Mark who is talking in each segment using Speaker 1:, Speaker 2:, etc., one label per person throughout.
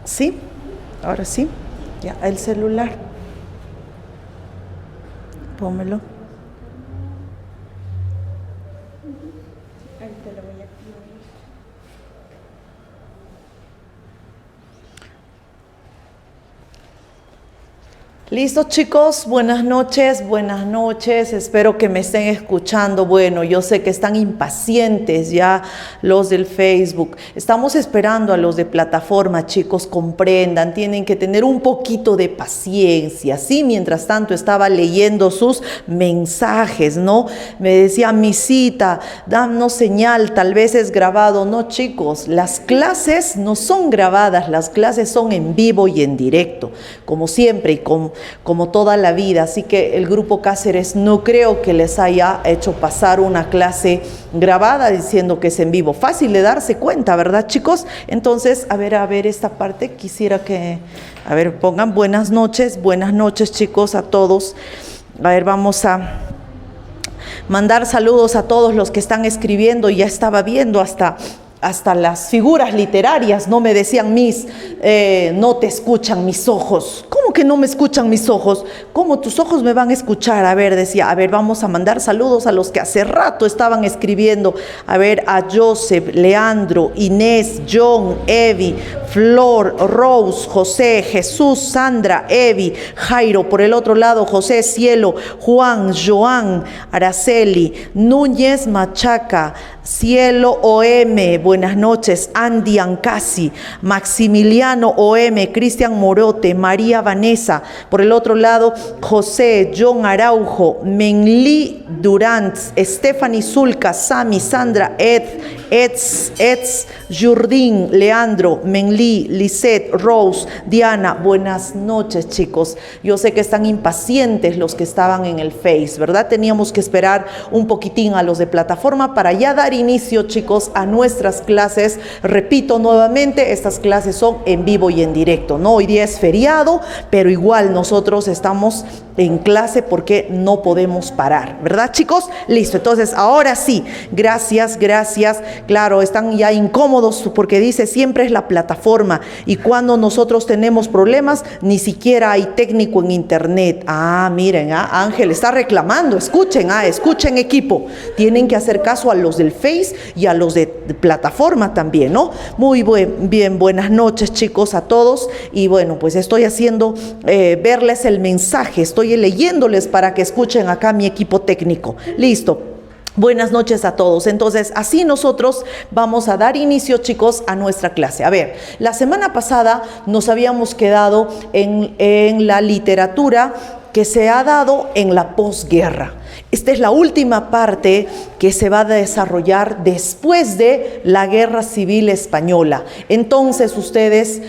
Speaker 1: Sí, ahora sí. Ya, el celular. Pómelo. Listo, chicos, buenas noches, espero que me estén escuchando. Bueno, yo sé que están impacientes ya los del Facebook, estamos esperando a los de plataforma, chicos, comprendan, tienen que tener un poquito de paciencia, ¿sí? Mientras tanto estaba leyendo sus mensajes, ¿no? Me decía, Misita, danos señal, tal vez es grabado. No, chicos, las clases no son grabadas, las clases son en vivo y en directo, como siempre y como toda la vida. Así que el grupo Cáceres no creo que les haya hecho pasar una clase grabada diciendo que es en vivo. Fácil de darse cuenta, ¿verdad, chicos? Entonces, a ver esta parte, quisiera que, pongan buenas noches, chicos, a todos. A ver, vamos a mandar saludos a todos los que están escribiendo. Ya estaba viendo hasta las figuras literarias, no me decían no te escuchan mis ojos. ¿Cómo que no me escuchan mis ojos? ¿Cómo tus ojos me van a escuchar? A ver, decía, vamos a mandar saludos a los que hace rato estaban escribiendo. A ver, a Joseph, Leandro, Inés, John, Evi, Flor, Rose, José, Jesús, Sandra, Evi, Jairo, por el otro lado, José, Cielo, Juan, Joan, Araceli, Núñez, Machaca, Cielo OM, buenas noches, Andy Ancasi, Maximiliano OM, Cristian Morote, María Vanessa, por el otro lado, José, John Araujo, Menli Durant, Stephanie Zulca, Sami, Sandra, Eds, Jurdín, Leandro, Menli, Lisette, Rose, Diana, buenas noches, chicos. Yo sé que están impacientes los que estaban en el Face, ¿verdad? Teníamos que esperar un poquitín a los de plataforma para ya dar inicio, chicos, a nuestras clases. Repito nuevamente, estas clases son en vivo y en directo, ¿no? Hoy día es feriado, pero igual nosotros estamos en clase porque no podemos parar, ¿verdad, chicos? Listo, entonces ahora sí, gracias. Claro, están ya incómodos porque dice siempre es la plataforma y cuando nosotros tenemos problemas ni siquiera hay técnico en internet. Miren, Ángel está reclamando, escuchen equipo, tienen que hacer caso a los del Face y a los de plataforma también, ¿no? Muy bien, buenas noches, chicos, a todos. Y bueno, pues estoy haciendo verles el mensaje, estoy leyéndoles para que escuchen acá mi equipo técnico. Listo. Buenas noches a todos. Entonces, así nosotros vamos a dar inicio, chicos, a nuestra clase. A ver, la semana pasada nos habíamos quedado en la literatura que se ha dado en la posguerra. Esta es la última parte que se va a desarrollar después de la Guerra Civil Española. Entonces ustedes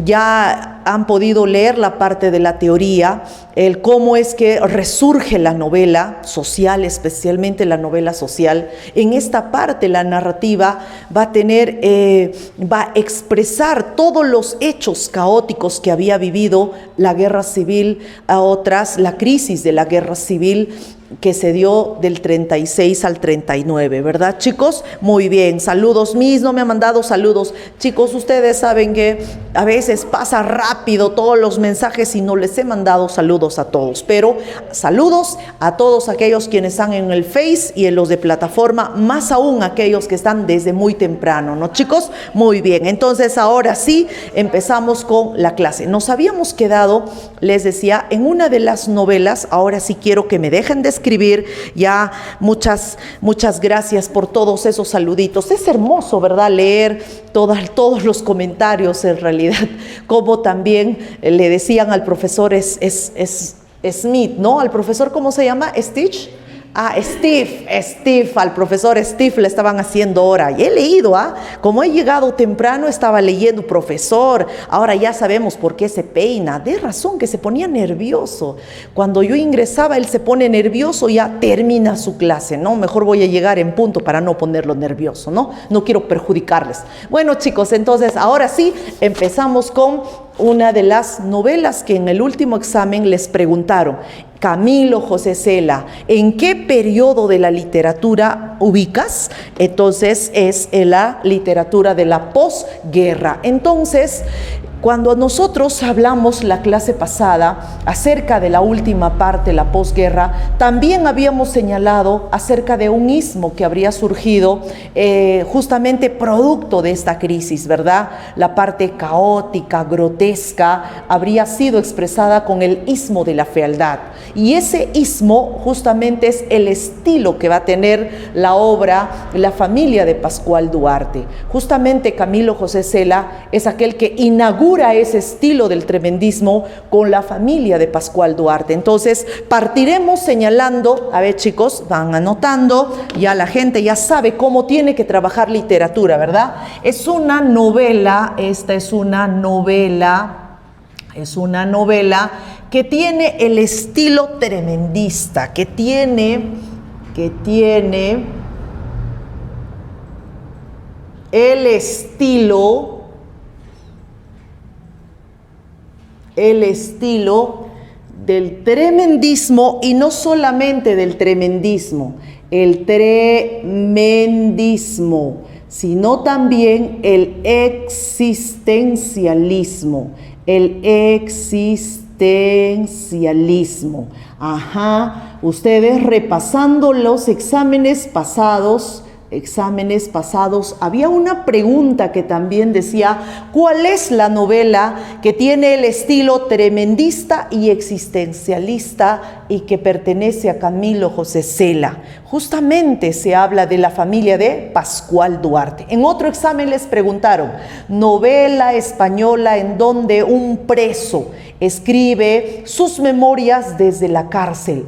Speaker 1: ya han podido leer la parte de la teoría, el cómo es que resurge la novela social, especialmente la novela social. En esta parte la narrativa va a expresar todos los hechos caóticos que había vivido la Guerra Civil, la crisis de la Guerra Civil que se dio del 36 al 39, ¿verdad, chicos? Muy bien, saludos. No me han mandado saludos. Chicos, ustedes saben que a veces pasa rápido todos los mensajes y no les he mandado saludos a todos, pero saludos a todos aquellos quienes están en el Face y en los de plataforma, más aún aquellos que están desde muy temprano, ¿no, chicos? Muy bien, entonces ahora sí empezamos con la clase. Nos habíamos quedado, les decía, en una de las novelas. Ahora sí quiero que me dejen de escribir. Ya muchas gracias por todos esos saluditos. Es hermoso, ¿verdad? Leer todos los comentarios, en realidad, como también le decían al profesor Smith, ¿no? Al profesor, ¿cómo se llama? Stitch. Steve, al profesor Steve le estaban haciendo hora. Y he leído, como he llegado temprano, estaba leyendo, profesor, ahora ya sabemos por qué se peina. De razón, que se ponía nervioso. Cuando yo ingresaba, él se pone nervioso, ya termina su clase, ¿no? Mejor voy a llegar en punto para no ponerlo nervioso, ¿no? No quiero perjudicarles. Bueno, chicos, entonces, ahora sí, empezamos con una de las novelas que en el último examen les preguntaron. Camilo José Cela, ¿en qué periodo de la literatura ubicas? Entonces es en la literatura de la posguerra. Entonces, cuando nosotros hablamos la clase pasada acerca de la última parte, la posguerra, también habíamos señalado acerca de un istmo que habría surgido justamente producto de esta crisis, ¿verdad? La parte caótica, grotesca, habría sido expresada con el istmo de la fealdad. Y ese istmo justamente es el estilo que va a tener la obra La familia de Pascual Duarte. Justamente Camilo José Cela es aquel que inaugura ese estilo del tremendismo con La familia de Pascual Duarte. Entonces partiremos señalando, a ver chicos, van anotando, ya la gente ya sabe cómo tiene que trabajar literatura, ¿verdad? Es una novela, esta es una novela que tiene el estilo tremendista, que tiene el estilo del tremendismo, y no solamente del tremendismo, el tremendismo, sino también el existencialismo, Ajá, ustedes repasando los exámenes pasados, había una pregunta que también decía, ¿cuál es la novela que tiene el estilo tremendista y existencialista y que pertenece a Camilo José Cela? Justamente se habla de La familia de Pascual Duarte. En otro examen les preguntaron, novela española en donde un preso escribe sus memorias desde la cárcel.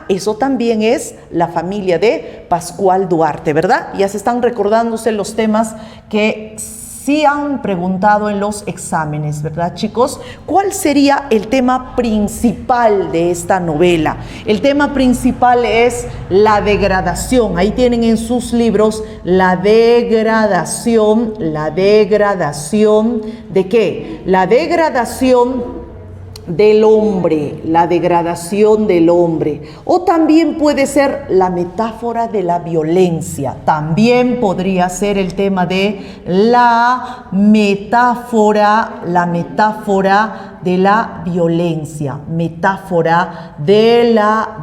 Speaker 1: Eso también es La familia de Pascual Duarte, ¿verdad? Ya se están recordándose los temas que sí han preguntado en los exámenes, ¿verdad, chicos? ¿Cuál sería el tema principal de esta novela? El tema principal es la degradación. Ahí tienen en sus libros la degradación. ¿De qué? La degradación del hombre, la degradación del hombre. O también puede ser la metáfora de la violencia. También podría ser el tema de la metáfora de la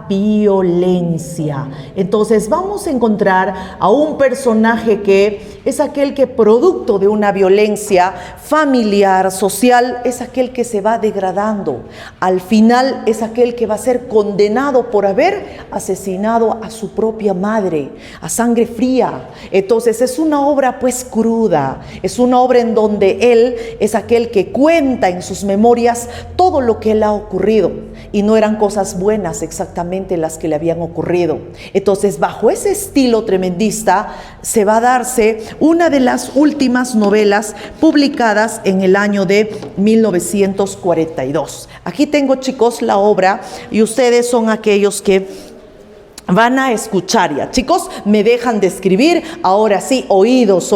Speaker 1: violencia. Entonces vamos a encontrar a un personaje que es aquel que, producto de una violencia familiar, social, es aquel que se va degradando. Al final es aquel que va a ser condenado por haber asesinado a su propia madre, a sangre fría. Entonces es una obra pues cruda, es una obra en donde él es aquel que cuenta en sus memorias todo lo que le ha ocurrido, y no eran cosas buenas exactamente las que le habían ocurrido. Entonces, bajo ese estilo tremendista se va a darse una de las últimas novelas publicadas en el año de 1942. Aquí tengo, chicos, la obra, y ustedes son aquellos que van a escuchar ya. Chicos, me dejan de escribir. Ahora sí, oídos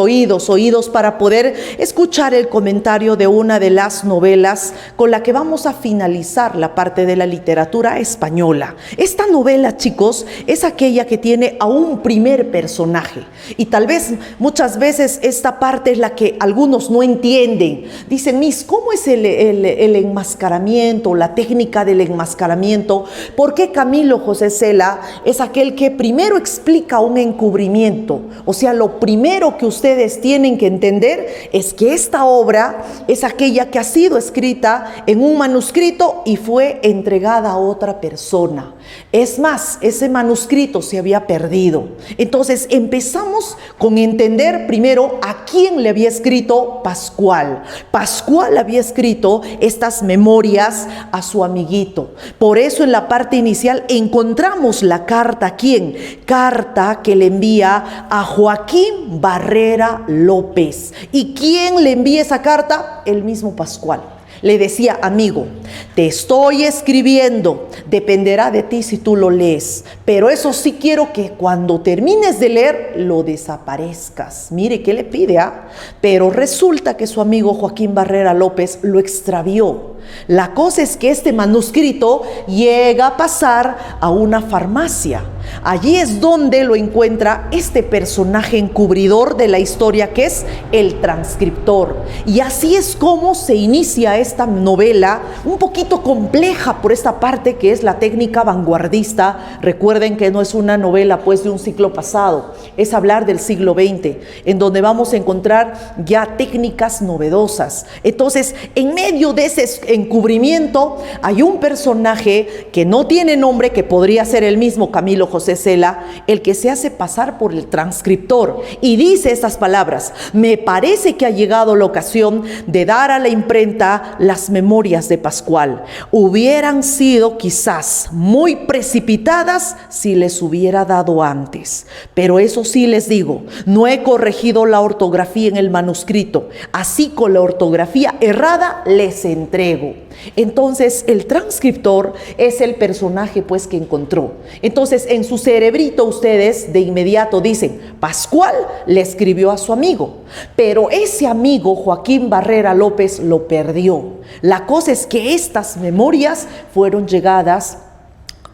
Speaker 1: para poder escuchar el comentario de una de las novelas con la que vamos a finalizar la parte de la literatura española. Esta novela, chicos, es aquella que tiene a un primer personaje. Y tal vez muchas veces esta parte es la que algunos no entienden. Dicen, Miss, ¿cómo es el enmascaramiento, la técnica del enmascaramiento? ¿Por qué Camilo José Cela es aquel que primero explica un encubrimiento? O sea, lo primero que ustedes tienen que entender es que esta obra es aquella que ha sido escrita en un manuscrito y fue entregada a otra persona. Es más, ese manuscrito se había perdido. Entonces empezamos con entender primero a quién le había escrito Pascual. Pascual había escrito estas memorias a su amiguito. Por eso en la parte inicial encontramos la carta. ¿A quién? Carta que le envía a Joaquín Barrera López. ¿Y quién le envía esa carta? El mismo Pascual. Le decía, amigo, te estoy escribiendo, dependerá de ti si tú lo lees, pero eso sí quiero que cuando termines de leer lo desaparezcas. Mire, ¿qué le pide? Pero resulta que su amigo Joaquín Barrera López lo extravió. La cosa es que este manuscrito llega a pasar a una farmacia. Allí es donde lo encuentra este personaje encubridor de la historia, que es el transcriptor. Y así es como se inicia esta novela, un poquito compleja por esta parte que es la técnica vanguardista. Recuerden que no es una novela pues de un siglo pasado, es hablar del siglo XX, en donde vamos a encontrar ya técnicas novedosas. Entonces, en medio de ese encubrimiento hay un personaje que no tiene nombre, que podría ser el mismo Camilo José Cela, el que se hace pasar por el transcriptor y dice estas palabras: me parece que ha llegado la ocasión de dar a la imprenta las memorias de Pascual. Hubieran sido quizás muy precipitadas si les hubiera dado antes, pero eso sí les digo, no he corregido la ortografía en el manuscrito, así con la ortografía errada les entrego. Entonces el transcriptor es el personaje pues que encontró. Entonces en su cerebrito ustedes de inmediato dicen: Pascual le escribió a su amigo, pero ese amigo Joaquín Barrera López lo perdió. La cosa es que estas memorias fueron llegadas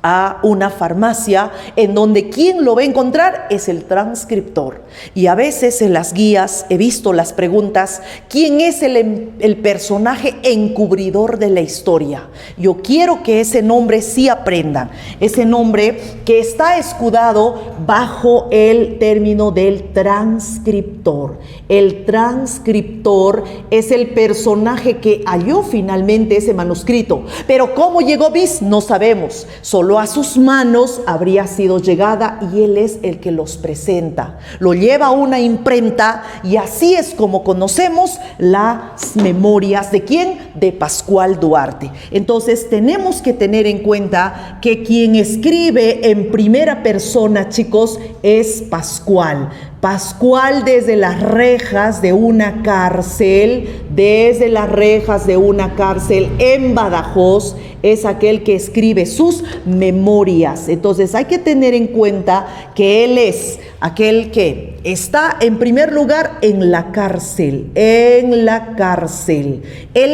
Speaker 1: a una farmacia en donde quien lo va a encontrar es el transcriptor. Y a veces en las guías he visto las preguntas: ¿quién es el personaje encubridor de la historia? Yo quiero que ese nombre sí aprendan, ese nombre que está escudado bajo el término del transcriptor. El transcriptor es el personaje que halló finalmente ese manuscrito, pero ¿cómo llegó Bis? No sabemos, solo a sus manos habría sido llegada y él es el que los presenta. Lo lleva a una imprenta y así es como conocemos las memorias ¿de quién? De Pascual Duarte. Entonces tenemos que tener en cuenta que quien escribe en primera persona, chicos, es Pascual. Pascual desde las rejas de una cárcel, en Badajoz, es aquel que escribe sus memorias. Entonces hay que tener en cuenta que él es aquel que está en primer lugar en la cárcel, Él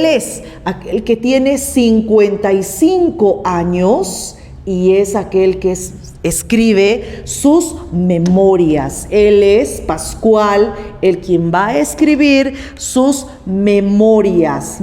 Speaker 1: es aquel que tiene 55 años y es aquel que escribe sus memorias. Él es Pascual, el quien va a escribir sus memorias.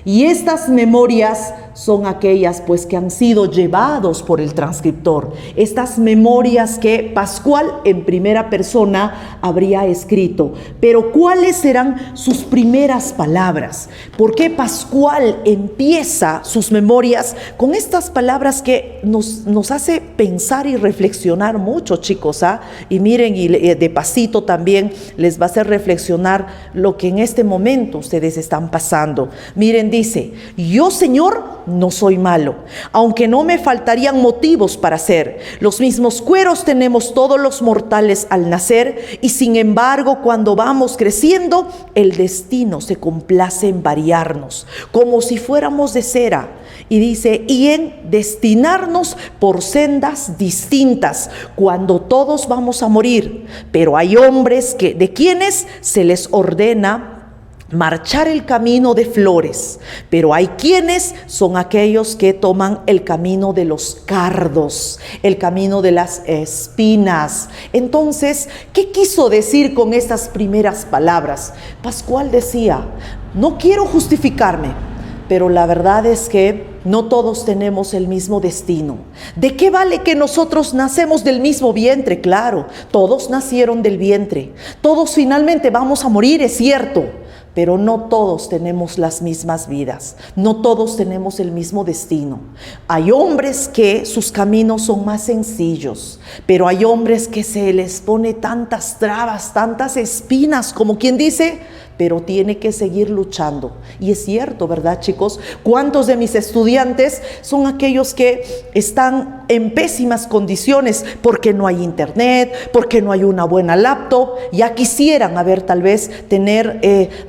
Speaker 1: Y estas memorias son aquellas pues que han sido llevados por el transcriptor. Estas memorias que Pascual en primera persona habría escrito. Pero ¿cuáles serán sus primeras palabras? ¿Por qué Pascual empieza sus memorias con estas palabras que nos hace pensar y reflexionar mucho, chicos? Y miren, y de pasito también les va a hacer reflexionar lo que en este momento ustedes están pasando. Miren, dice: yo, Señor, no soy malo, aunque no me faltarían motivos para ser. Los mismos cueros tenemos todos los mortales al nacer, y sin embargo cuando vamos creciendo el destino se complace en variarnos como si fuéramos de cera, y dice, y en destinarnos por sendas distintas cuando todos vamos a morir. Pero hay hombres de quienes se les ordena marchar el camino de flores, pero hay quienes son aquellos que toman el camino de los cardos, el camino de las espinas. Entonces, ¿qué quiso decir con estas primeras palabras? Pascual decía: no quiero justificarme, pero la verdad es que no todos tenemos el mismo destino. ¿De qué vale que nosotros nacemos del mismo vientre? Claro, todos nacieron del vientre, todos finalmente vamos a morir, es cierto, pero no todos tenemos las mismas vidas, no todos tenemos el mismo destino. Hay hombres que sus caminos son más sencillos, pero hay hombres que se les pone tantas trabas, tantas espinas, como quien dice, pero tiene que seguir luchando. Y es cierto, ¿verdad, chicos? ¿Cuántos de mis estudiantes son aquellos que están en pésimas condiciones porque no hay internet, porque no hay una buena laptop. Ya quisieran haber tal vez tener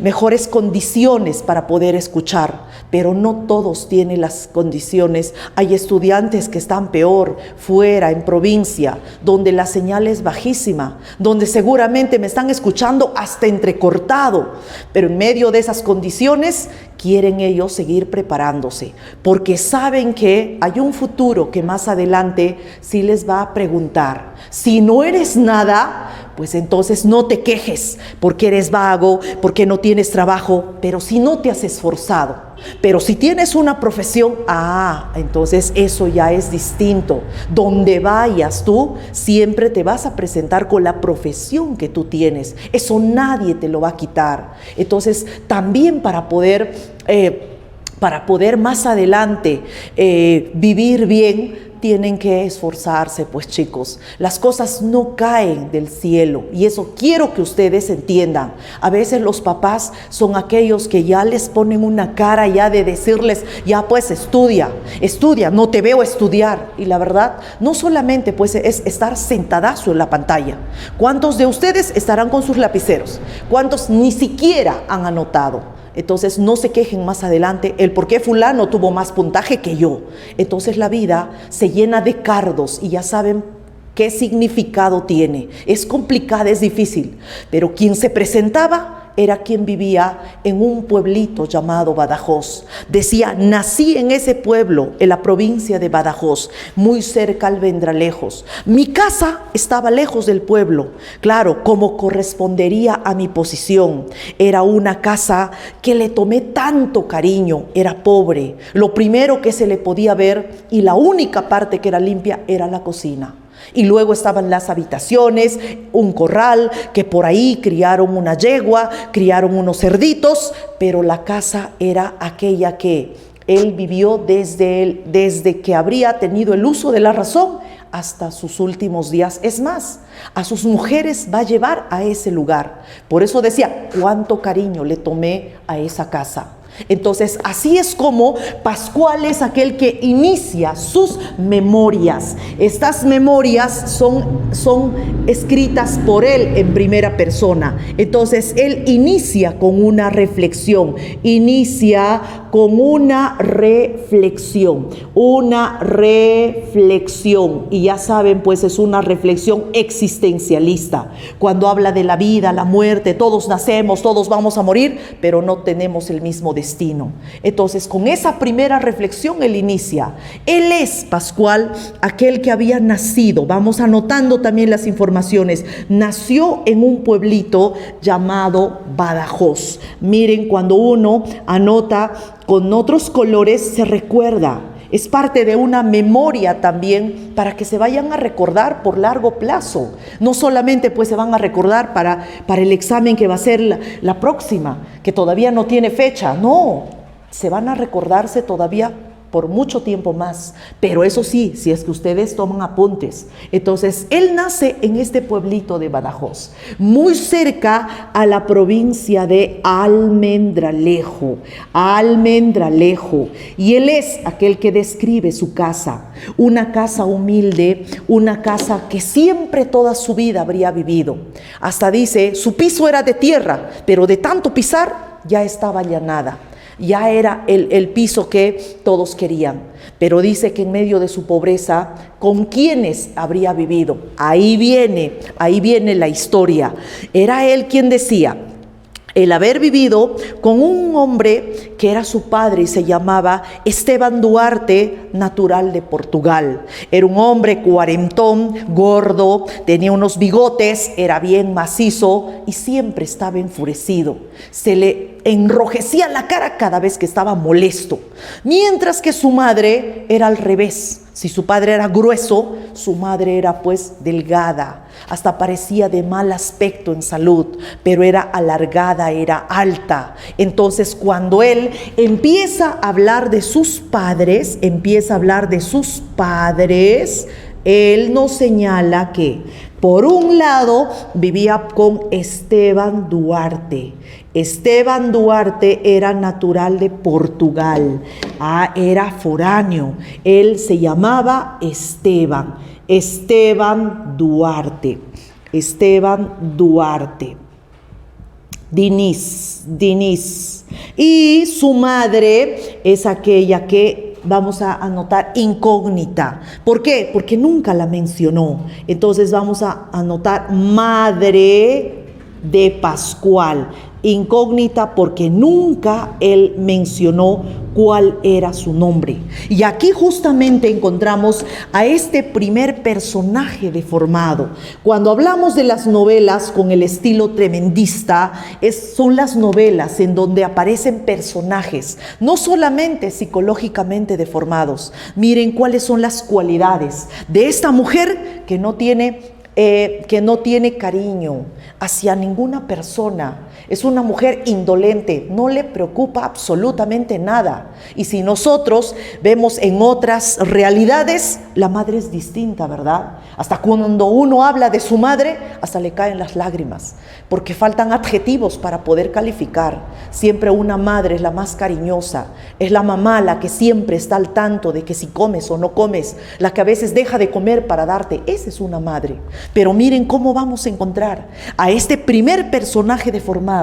Speaker 1: mejores condiciones para poder escuchar, pero no todos tienen las condiciones. Hay estudiantes que están peor, fuera, en provincia, donde la señal es bajísima, donde seguramente me están escuchando hasta entrecortado, pero en medio de esas condiciones quieren ellos seguir preparándose, porque saben que hay un futuro que más adelante sí les va a preguntar. Si no eres nada, pues entonces no te quejes porque eres vago, porque no tienes trabajo, pero si no te has esforzado. Pero si tienes una profesión, entonces eso ya es distinto. Donde vayas tú, siempre te vas a presentar con la profesión que tú tienes. Eso nadie te lo va a quitar. Entonces, también para poder más adelante vivir bien, tienen que esforzarse, pues chicos. Las cosas no caen del cielo y eso quiero que ustedes entiendan. A veces los papás son aquellos que ya les ponen una cara ya de decirles, ya pues estudia, no te veo estudiar. Y la verdad, no solamente pues es estar sentadazo en la pantalla. ¿Cuántos de ustedes estarán con sus lapiceros? ¿Cuántos ni siquiera han anotado? Entonces no se quejen más adelante el por qué fulano tuvo más puntaje que yo. Entonces la vida se llena de cardos y ya saben qué significado tiene. Es complicada, es difícil, pero quien se presentaba era quien vivía en un pueblito llamado Badajoz. Decía, nací en ese pueblo, en la provincia de Badajoz, muy cerca al Almendralejos. Mi casa estaba lejos del pueblo, claro, como correspondería a mi posición. Era una casa que le tomé tanto cariño, era pobre. Lo primero que se le podía ver y la única parte que era limpia era la cocina. Y luego estaban las habitaciones, un corral, que por ahí criaron una yegua, criaron unos cerditos, pero la casa era aquella que él vivió desde que habría tenido el uso de la razón hasta sus últimos días. Es más, a sus mujeres va a llevar a ese lugar. Por eso decía, cuánto cariño le tomé a esa casa. Entonces, así es como Pascual es aquel que inicia sus memorias. Estas memorias son escritas por él en primera persona. Entonces, él inicia con una reflexión. Y ya saben, pues es una reflexión existencialista. Cuando habla de la vida, la muerte, todos nacemos, todos vamos a morir, pero no tenemos el mismo destino. Entonces, con esa primera reflexión él inicia. Él es, Pascual, aquel que había nacido. Vamos anotando también las informaciones. Nació en un pueblito llamado Badajoz. Miren, cuando uno anota con otros colores, se recuerda. Es parte de una memoria también para que se vayan a recordar por largo plazo. No solamente pues se van a recordar para el examen que va a ser la próxima, que todavía no tiene fecha. No, se van a recordarse todavía por mucho tiempo más. Pero eso sí, si es que ustedes toman apuntes. Entonces, él nace en este pueblito de Badajoz, muy cerca a la provincia de Almendralejo. Y él es aquel que describe su casa. Una casa humilde, una casa que siempre toda su vida habría vivido. Hasta dice, su piso era de tierra, pero de tanto pisar ya estaba allanada. Ya era el piso que todos querían. Pero dice que en medio de su pobreza, ¿con quiénes habría vivido? Ahí viene la historia. Era él quien decía, el haber vivido con un hombre que era su padre y se llamaba Esteban Duarte, natural de Portugal. Era un hombre cuarentón, gordo, tenía unos bigotes, era bien macizo y siempre estaba enfurecido. Se le enrojecía la cara cada vez que estaba molesto, mientras que su madre era al revés. Si su padre era grueso, su madre era pues delgada, hasta parecía de mal aspecto en salud, pero era alargada, era alta. Entonces, cuando él empieza a hablar de sus padres, él nos señala que, por un lado, vivía con Esteban Duarte. Esteban Duarte era natural de Portugal. Era foráneo. Él se llamaba Esteban. Esteban Duarte. Esteban Duarte. Dinis. Y su madre es aquella que vamos a anotar incógnita. ¿Por qué? Porque nunca la mencionó. Entonces vamos a anotar madre de Pascual. Incógnita porque nunca él mencionó cuál era su nombre. Y aquí justamente encontramos a este primer personaje deformado. Cuando hablamos de las novelas con el estilo tremendista, son las novelas en donde aparecen personajes, no solamente psicológicamente deformados. Miren cuáles son las cualidades de esta mujer que no tiene cariño hacia ninguna persona. Es una mujer indolente, no le preocupa absolutamente nada. Y si nosotros vemos en otras realidades, la madre es distinta, ¿verdad? Hasta cuando uno habla de su madre, hasta le caen las lágrimas, porque faltan adjetivos para poder calificar. Siempre una madre es la más cariñosa, es la mamá la que siempre está al tanto de que si comes o no comes, la que a veces deja de comer para darte. Esa es una madre. Pero miren cómo vamos a encontrar a este primer personaje deformado.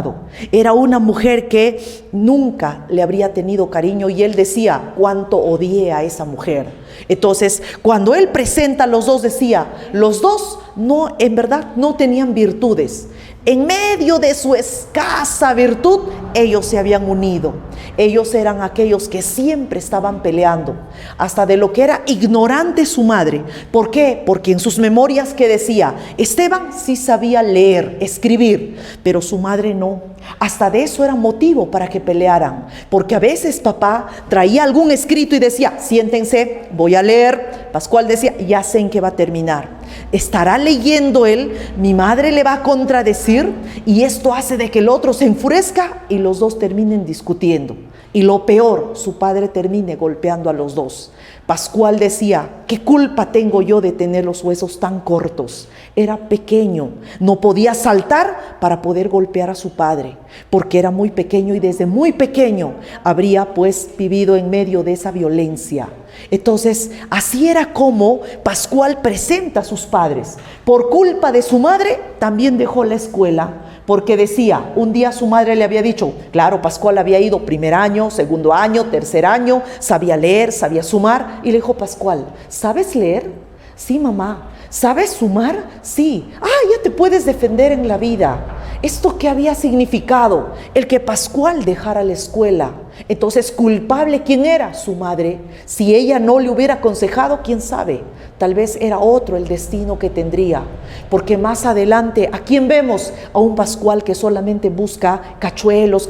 Speaker 1: Era una mujer que nunca le habría tenido cariño y él decía cuánto odié a esa mujer. Entonces, cuando él presenta a los dos, decía, los dos no, en verdad no tenían virtudes. En medio de su escasa virtud, ellos se habían unido. Ellos eran aquellos que siempre estaban peleando, hasta de lo que era ignorante su madre. ¿Por qué? Porque en sus memorias que decía, Esteban sí sabía leer, escribir, pero su madre no. Hasta de eso era motivo para que pelearan, porque a veces papá traía algún escrito y decía, siéntense, voy a leer. Pascual decía, ya sé en qué va a terminar. Estará leyendo él, mi madre le va a contradecir y esto hace de que el otro se enfurezca y los dos terminen discutiendo. Y lo peor, su padre termine golpeando a los dos. Pascual decía, ¿qué culpa tengo yo de tener los huesos tan cortos? Era pequeño, no podía saltar para poder golpear a su padre, porque era muy pequeño y desde muy pequeño habría pues vivido en medio de esa violencia. Entonces, así era como Pascual presenta a sus padres. Por culpa de su madre, también dejó la escuela, porque decía, un día su madre le había dicho, claro, Pascual había ido primer año, segundo año, tercer año, sabía leer, sabía sumar, y le dijo, Pascual, ¿sabes leer? Sí, mamá. ¿Sabes sumar? Sí. Ya te puedes defender en la vida. ¿Esto qué había significado? El que Pascual dejara la escuela. Entonces, ¿culpable quién era? Su madre. Si ella no le hubiera aconsejado, ¿quién sabe? Tal vez era otro el destino que tendría. Porque más adelante, ¿a quién vemos? A un Pascual que solamente busca cachuelos,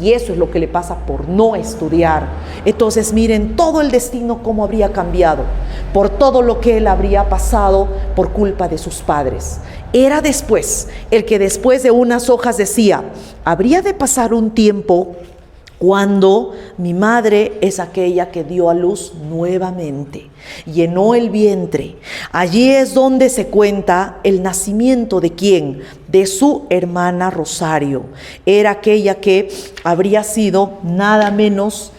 Speaker 1: y eso es lo que le pasa por no estudiar. Entonces, miren todo el destino cómo habría cambiado, por todo lo que él habría pasado por culpa de sus padres. Era después, el que después de unas hojas decía, habría de pasar un tiempo cuando mi madre es aquella que dio a luz nuevamente, llenó el vientre. Allí es donde se cuenta el nacimiento de ¿quién? De su hermana Rosario. Era aquella que habría sido nada menos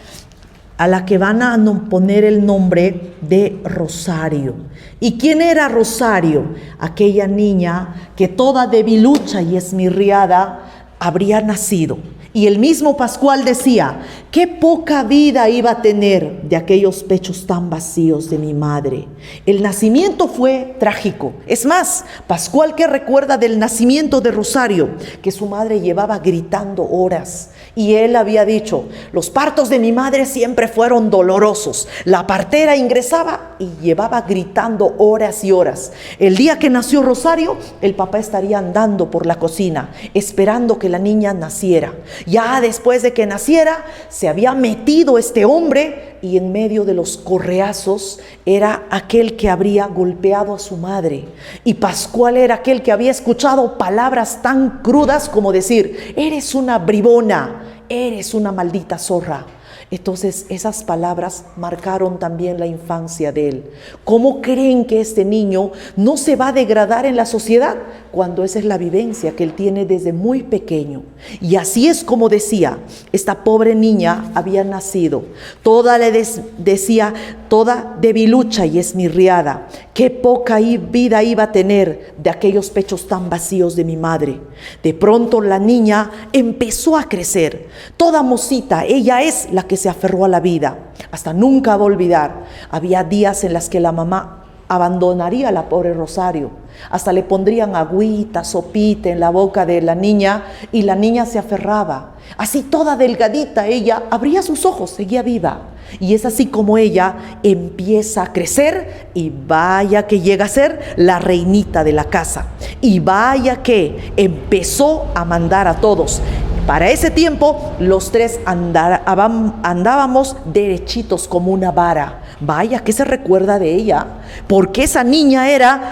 Speaker 1: a la que van a poner el nombre de Rosario. ¿Y quién era Rosario? Aquella niña que toda debilucha y esmirriada habría nacido. Y el mismo Pascual decía, qué poca vida iba a tener de aquellos pechos tan vacíos de mi madre. El nacimiento fue trágico. Es más, Pascual que recuerda del nacimiento de Rosario, que su madre llevaba gritando horas. Y él había dicho, los partos de mi madre siempre fueron dolorosos. La partera ingresaba y llevaba gritando horas y horas. El día que nació Rosario, el papá estaría andando por la cocina, esperando que la niña naciera. Ya después de que naciera, se había metido este hombre y en medio de los correazos era aquel que habría golpeado a su madre. Y Pascual era aquel que había escuchado palabras tan crudas como decir, eres una bribona, eres una maldita zorra. Entonces esas palabras marcaron también la infancia de él. ¿Cómo creen que este niño no se va a degradar en la sociedad cuando esa es la vivencia que él tiene desde muy pequeño? Y así es como decía, esta pobre niña había nacido, toda decía, toda debilucha y esmirriada. Qué poca vida iba a tener de aquellos pechos tan vacíos de mi madre. De pronto la niña empezó a crecer, toda mocita, ella es la que se aferró a la vida. Hasta nunca va a olvidar, había días en las que la mamá abandonaría a la pobre Rosario, hasta le pondrían agüita, sopita en la boca de la niña y la niña se aferraba. Así toda delgadita ella abría sus ojos, seguía viva. Y es así como ella empieza a crecer y vaya que llega a ser la reinita de la casa. Y vaya que empezó a mandar a todos. Para ese tiempo los tres andábamos derechitos como una vara. Vaya, ¿qué se recuerda de ella? Porque esa niña era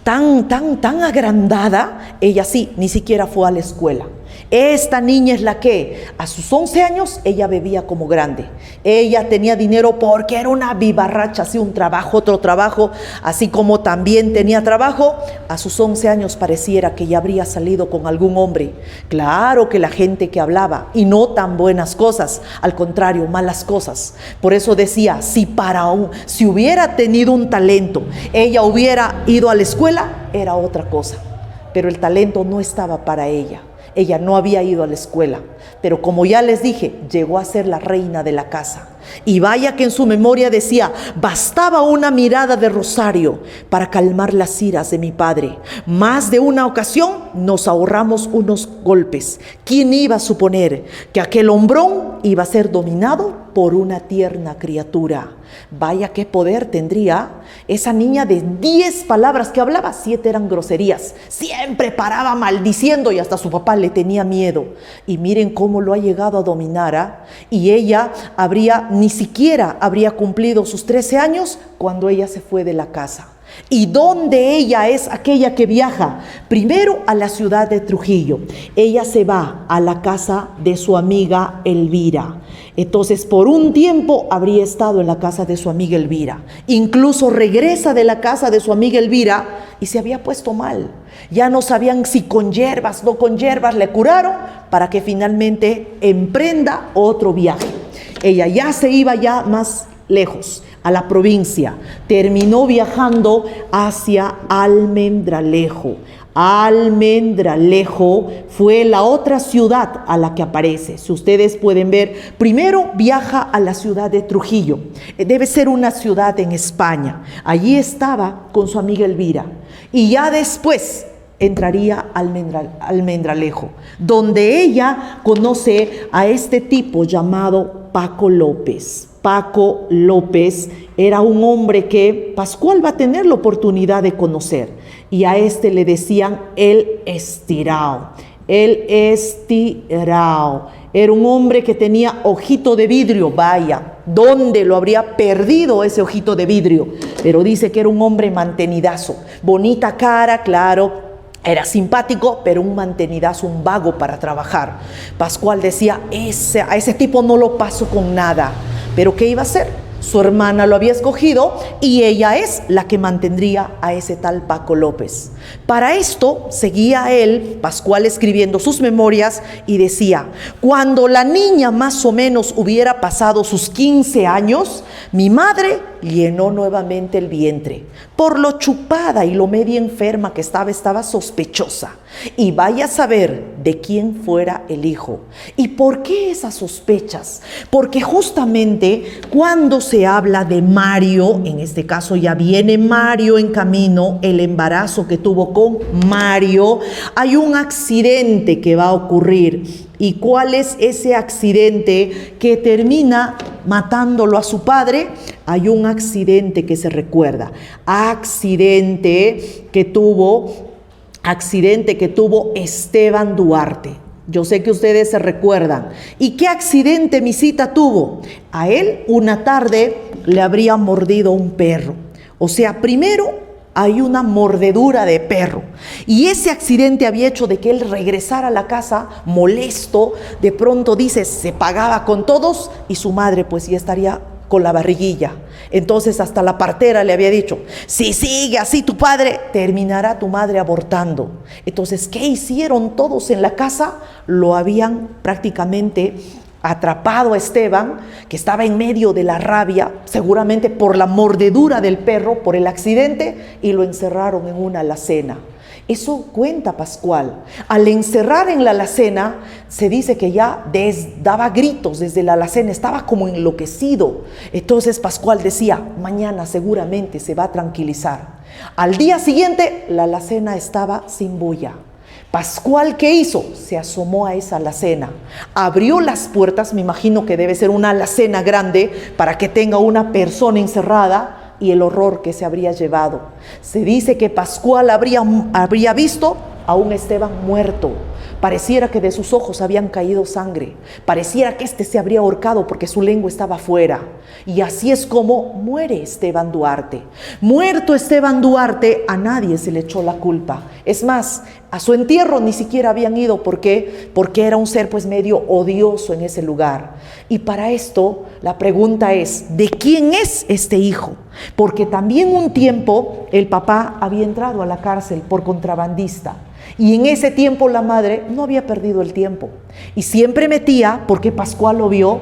Speaker 1: tan agrandada. Ella sí, ni siquiera fue a la escuela. Esta niña es la que a sus 11 años ella bebía como grande. Ella tenía dinero porque era una vivarracha, hacía un trabajo, otro trabajo, así como también tenía trabajo. A sus 11 años pareciera que ya habría salido con algún hombre. Claro que la gente que hablaba, y no tan buenas cosas, al contrario, malas cosas. Por eso decía, si hubiera tenido un talento, ella hubiera ido a la escuela, era otra cosa. Pero el talento no estaba para ella. Ella no había ido a la escuela, pero como ya les dije, llegó a ser la reina de la casa. Y vaya que en su memoria decía, bastaba una mirada de Rosario para calmar las iras de mi padre. Más de una ocasión nos ahorramos unos golpes. ¿Quién iba a suponer que aquel hombrón iba a ser dominado por una tierna criatura? Vaya qué poder tendría esa niña. De 10 palabras que hablaba, 7 eran groserías. Siempre paraba maldiciendo y hasta su papá le tenía miedo. Y miren cómo lo ha llegado a dominar, y ella ni siquiera habría cumplido sus 13 años cuando ella se fue de la casa. ¿Y dónde ella es aquella que viaja? Primero a la ciudad de Trujillo. Ella se va a la casa de su amiga Elvira. Entonces, por un tiempo habría estado en la casa de su amiga Elvira. Incluso regresa de la casa de su amiga Elvira y se había puesto mal. Ya no sabían si con hierbas, no con hierbas, le curaron para que finalmente emprenda otro viaje. Ella ya se iba ya más lejos, a la provincia. Terminó viajando hacia Almendralejo. Almendralejo fue la otra ciudad a la que aparece. Si ustedes pueden ver, primero viaja a la ciudad de Trujillo. Debe ser una ciudad en España. Allí estaba con su amiga Elvira. Y ya después entraría a Almendralejo, donde ella conoce a este tipo llamado Paco López. Paco López era un hombre que Pascual va a tener la oportunidad de conocer, y a este le decían el estirao. El estirao era un hombre que tenía ojito de vidrio. Vaya, ¿dónde lo habría perdido ese ojito de vidrio? Pero dice que era un hombre mantenidazo, bonita cara, claro. Era simpático, pero un mantenidazo, un vago para trabajar. Pascual decía, a ese tipo no lo paso con nada. ¿Pero qué iba a hacer? Su hermana lo había escogido y ella es la que mantendría a ese tal Paco López. Para esto seguía él, Pascual, escribiendo sus memorias y decía, cuando la niña más o menos hubiera pasado sus 15 años, mi madre llenó nuevamente el vientre. Por lo chupada y lo media enferma que estaba sospechosa. Y vaya a saber de quién fuera el hijo. ¿Y por qué esas sospechas? Porque justamente cuando se habla de Mario, en este caso ya viene Mario en camino, el embarazo que tuvo con Mario, hay un accidente que va a ocurrir. ¿Y cuál es ese accidente que termina matándolo a su padre? Hay un accidente que se recuerda, accidente que tuvo Esteban Duarte. Yo sé que ustedes se recuerdan. ¿Y qué accidente Misita tuvo? A él una tarde le habría mordido un perro. O sea, primero hay una mordedura de perro. Y ese accidente había hecho de que él regresara a la casa molesto. De pronto dice, se pagaba con todos y su madre pues ya estaría con la barriguilla. Entonces hasta la partera le había dicho, si sigue así tu padre, terminará tu madre abortando. Entonces, ¿qué hicieron todos en la casa? Lo habían prácticamente atrapado a Esteban, que estaba en medio de la rabia, seguramente por la mordedura del perro, por el accidente, y lo encerraron en una alacena. Eso cuenta Pascual. Al encerrar en la alacena, se dice que ya daba gritos desde la alacena, estaba como enloquecido. Entonces Pascual decía, mañana seguramente se va a tranquilizar. Al día siguiente, la alacena estaba sin bulla. Pascual, ¿qué hizo? Se asomó a esa alacena, abrió las puertas, me imagino que debe ser una alacena grande para que tenga una persona encerrada, y el horror que se habría llevado. Se dice que Pascual habría visto a un Esteban muerto. Pareciera que de sus ojos habían caído sangre. Pareciera que se habría ahorcado porque su lengua estaba fuera. Y así es como muere Esteban Duarte. Muerto Esteban Duarte, a nadie se le echó la culpa. Es más, a su entierro ni siquiera habían ido. ¿Por qué? Porque era un ser pues medio odioso en ese lugar. Y para esto la pregunta es, ¿de quién es este hijo? Porque también un tiempo el papá había entrado a la cárcel por contrabandista. Y en ese tiempo la madre no había perdido el tiempo. Y siempre metía, porque Pascual lo vio,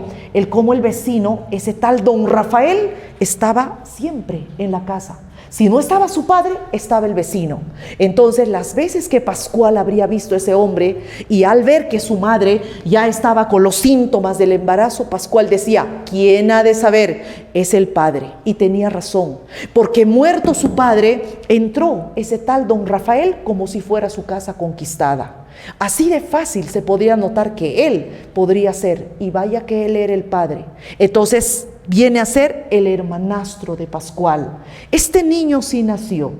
Speaker 1: cómo el vecino, ese tal don Rafael, estaba siempre en la casa. Si no estaba su padre, estaba el vecino. Entonces, las veces que Pascual habría visto a ese hombre y al ver que su madre ya estaba con los síntomas del embarazo, Pascual decía, ¿quién ha de saber? Es el padre. Y tenía razón, porque muerto su padre, entró ese tal don Rafael como si fuera su casa conquistada. Así de fácil se podría notar que él podría ser, y vaya que él era el padre. Entonces, viene a ser el hermanastro de Pascual. Este niño sí nació,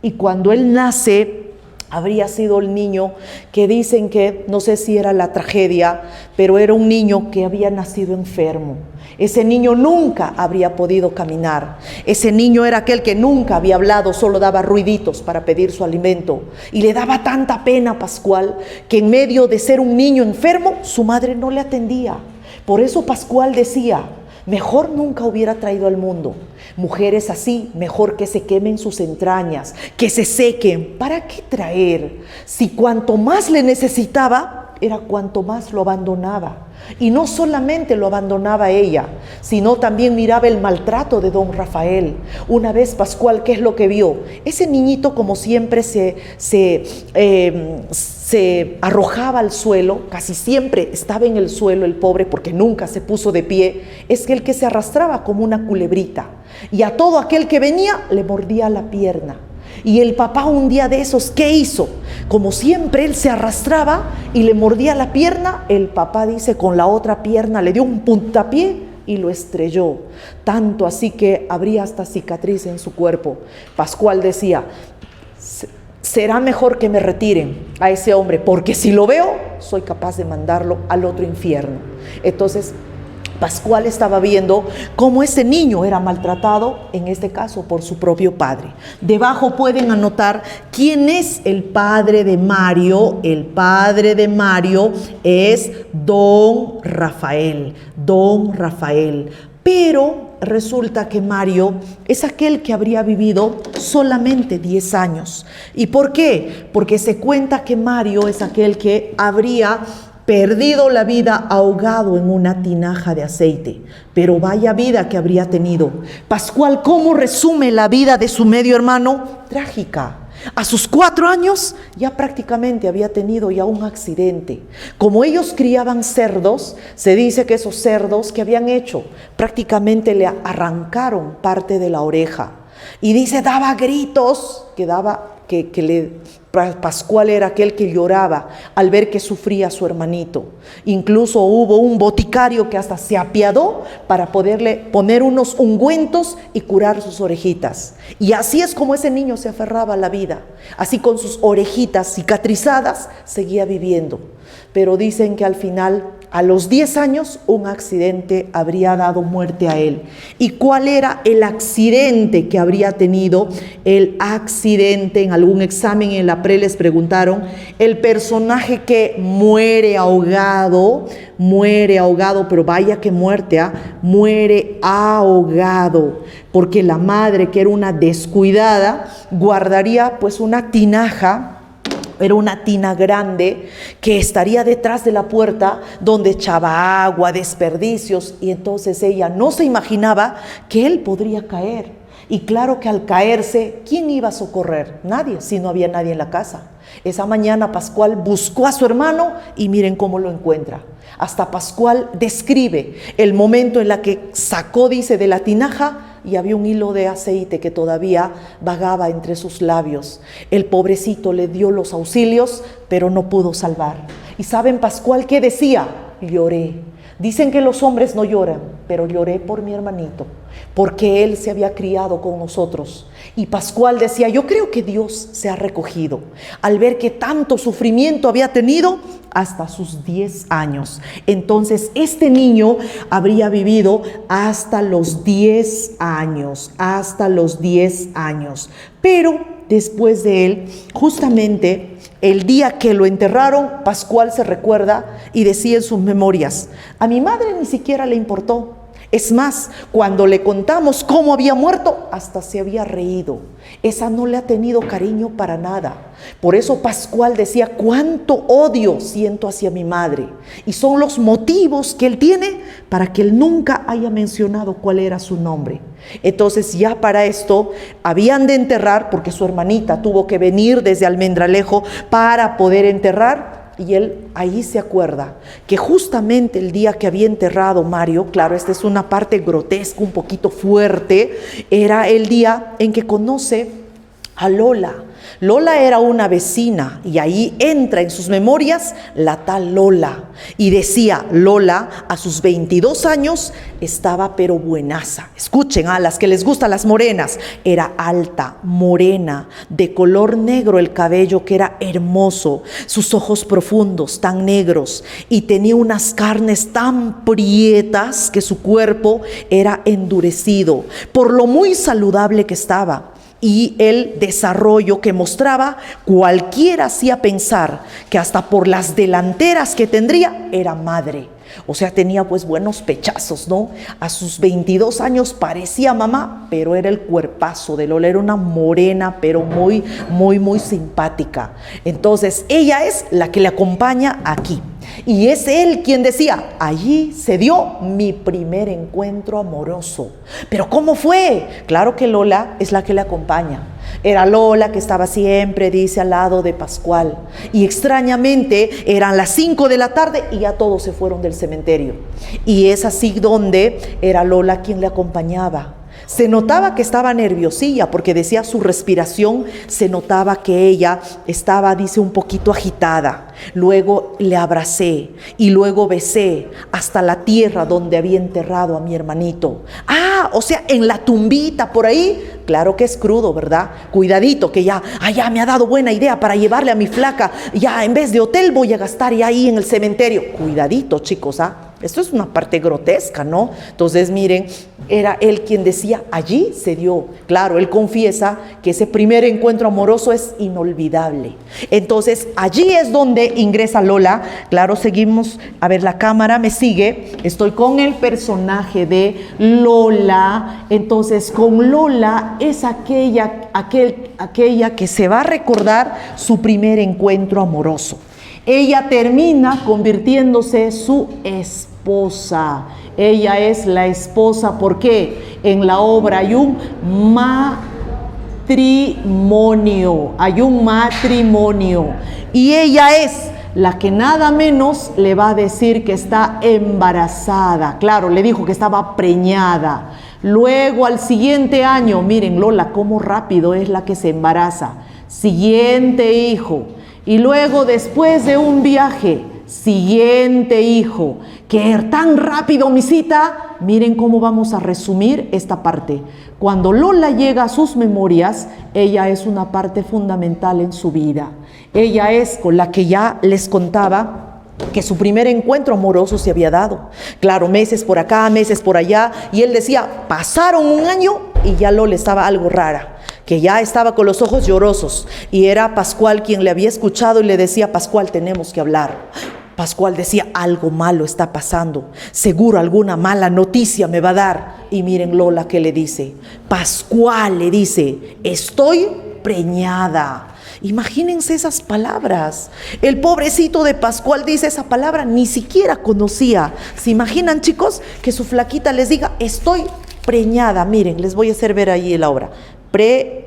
Speaker 1: y cuando él nace, habría sido el niño que dicen que, no sé si era la tragedia, pero era un niño que había nacido enfermo. Ese niño nunca habría podido caminar. Ese niño era aquel que nunca había hablado, solo daba ruiditos para pedir su alimento. Y le daba tanta pena a Pascual que en medio de ser un niño enfermo, su madre no le atendía. Por eso Pascual decía, mejor nunca hubiera traído al mundo. Mujeres así, mejor que se quemen sus entrañas, que se sequen. ¿Para qué traer? Si cuanto más le necesitaba, era cuanto más lo abandonaba. Y no solamente lo abandonaba ella, sino también miraba el maltrato de don Rafael. Una vez Pascual, ¿qué es lo que vio? Ese niñito, como siempre, se arrojaba al suelo, casi siempre estaba en el suelo el pobre porque nunca se puso de pie. Es que el que se arrastraba como una culebrita, y a todo aquel que venía le mordía la pierna. Y el papá un día de esos, ¿qué hizo? Como siempre él se arrastraba y le mordía la pierna, el papá dice con la otra pierna le dio un puntapié y lo estrelló. Tanto así que habría hasta cicatriz en su cuerpo. Pascual decía, será mejor que me retiren a ese hombre, porque si lo veo, soy capaz de mandarlo al otro infierno. Entonces, Pascual estaba viendo cómo ese niño era maltratado, en este caso por su propio padre. Debajo pueden anotar quién es el padre de Mario. El padre de Mario es don Rafael. Don Rafael. Pero resulta que Mario es aquel que habría vivido solamente 10 años. ¿Y por qué? Porque se cuenta que Mario es aquel que habría perdido la vida ahogado en una tinaja de aceite. Pero vaya vida que habría tenido. Pascual, ¿cómo resume la vida de su medio hermano? Trágica. A sus 4 años ya prácticamente había tenido ya un accidente. Como ellos criaban cerdos, se dice que esos cerdos que habían hecho, prácticamente le arrancaron parte de la oreja. Y dice, daba gritos, Pascual era aquel que lloraba al ver que sufría su hermanito. Incluso hubo un boticario que hasta se apiadó para poderle poner unos ungüentos y curar sus orejitas. Y así es como ese niño se aferraba a la vida. Así con sus orejitas cicatrizadas seguía viviendo. Pero dicen que al final A los 10 años, un accidente habría dado muerte a él. ¿Y cuál era el accidente que habría tenido? El accidente, en algún examen en la pre les preguntaron, el personaje que muere ahogado, pero vaya que muerte, muere ahogado, porque la madre, que era una descuidada, guardaría pues una tinaja. Era una tina grande que estaría detrás de la puerta donde echaba agua, desperdicios, y entonces ella no se imaginaba que él podría caer. Y claro que al caerse, ¿quién iba a socorrer? Nadie, si no había nadie en la casa. Esa mañana Pascual buscó a su hermano y miren cómo lo encuentra. Hasta Pascual describe el momento en la que sacó, dice, de la tinaja, y había un hilo de aceite que todavía vagaba entre sus labios. El pobrecito le dio los auxilios, pero no pudo salvar. ¿Y saben Pascual qué decía? Lloré. Dicen que los hombres no lloran, pero lloré por mi hermanito, porque él se había criado con nosotros. Y Pascual decía, yo creo que Dios se ha recogido al ver que tanto sufrimiento había tenido hasta sus 10 años. Entonces este niño habría vivido hasta los 10 años, Pero después de él, justamente el día que lo enterraron, Pascual se recuerda y decía en sus memorias, a mi madre ni siquiera le importó. Es más, cuando le contamos cómo había muerto, hasta se había reído. Esa no le ha tenido cariño para nada. Por eso Pascual decía, cuánto odio siento hacia mi madre. Y son los motivos que él tiene para que él nunca haya mencionado cuál era su nombre. Entonces ya para esto habían de enterrar, porque su hermanita tuvo que venir desde Almendralejo para poder enterrar. Y él ahí se acuerda que justamente el día que había enterrado Mario, claro, esta es una parte grotesca, un poquito fuerte, era el día en que conoce a Lola. Lola era una vecina y ahí entra en sus memorias la tal Lola. Y decía, Lola a sus 22 años estaba pero buenaza. Escuchen, a las que les gustan las morenas. Era alta, morena, de color negro el cabello que era hermoso. Sus ojos profundos, tan negros. Y tenía unas carnes tan prietas que su cuerpo era endurecido. Por lo muy saludable que estaba. Y el desarrollo que mostraba, cualquiera hacía pensar que hasta por las delanteras que tendría, era madre. O sea, tenía pues buenos pechazos, ¿no? A sus 22 años parecía mamá, pero era el cuerpazo de Lola, era una morena, pero muy simpática. Entonces, ella es la que le acompaña aquí. Y es él quien decía, allí se dio mi primer encuentro amoroso. ¿Pero cómo fue? Claro que Lola es la que le acompaña. Era Lola que estaba siempre, dice, al lado de Pascual. Y extrañamente eran las 5 de la tarde y ya todos se fueron del cementerio. Y es así donde era Lola quien le acompañaba. Se notaba que estaba nerviosilla porque decía su respiración, se notaba que ella estaba, dice, un poquito agitada. Luego le abracé y luego besé hasta la tierra donde había enterrado a mi hermanito. O sea, en la tumbita por ahí. Claro que es crudo, ¿verdad? Cuidadito que ya me ha dado buena idea para llevarle a mi flaca. Ya en vez de hotel voy a gastar ya ahí en el cementerio. Cuidadito, chicos, Esto es una parte grotesca, ¿no? Entonces, miren, era él quien decía, allí se dio. Claro, él confiesa que ese primer encuentro amoroso es inolvidable. Entonces, allí es donde ingresa Lola. Claro, seguimos, a ver, la cámara me sigue. Estoy con el personaje de Lola. Entonces, con Lola es aquella que se va a recordar su primer encuentro amoroso. Ella termina convirtiéndose su esposa. Ella es la esposa porque en la obra hay un matrimonio. Y ella es la que nada menos le va a decir que está embarazada. Claro, le dijo que estaba preñada. Luego al siguiente año, miren Lola, cómo rápido es la que se embaraza. Siguiente hijo. Y luego después de un viaje, siguiente hijo. Que tan rápido, misita. Miren cómo vamos a resumir esta parte. Cuando Lola llega a sus memorias, ella es una parte fundamental en su vida. Ella es con la que ya les contaba que su primer encuentro amoroso se había dado. Claro, meses por acá, meses por allá, y él decía, pasaron un año y ya Lola estaba algo rara, que ya estaba con los ojos llorosos, y era Pascual quien le había escuchado y le decía, Pascual, tenemos que hablar. Pascual decía, algo malo está pasando, seguro alguna mala noticia me va a dar. Y miren Lola que le dice, Pascual le dice, estoy preñada. Imagínense esas palabras. El pobrecito de Pascual dice esa palabra, ni siquiera conocía. ¿Se imaginan, chicos, que su flaquita les diga, estoy preñada? Miren, les voy a hacer ver ahí la obra.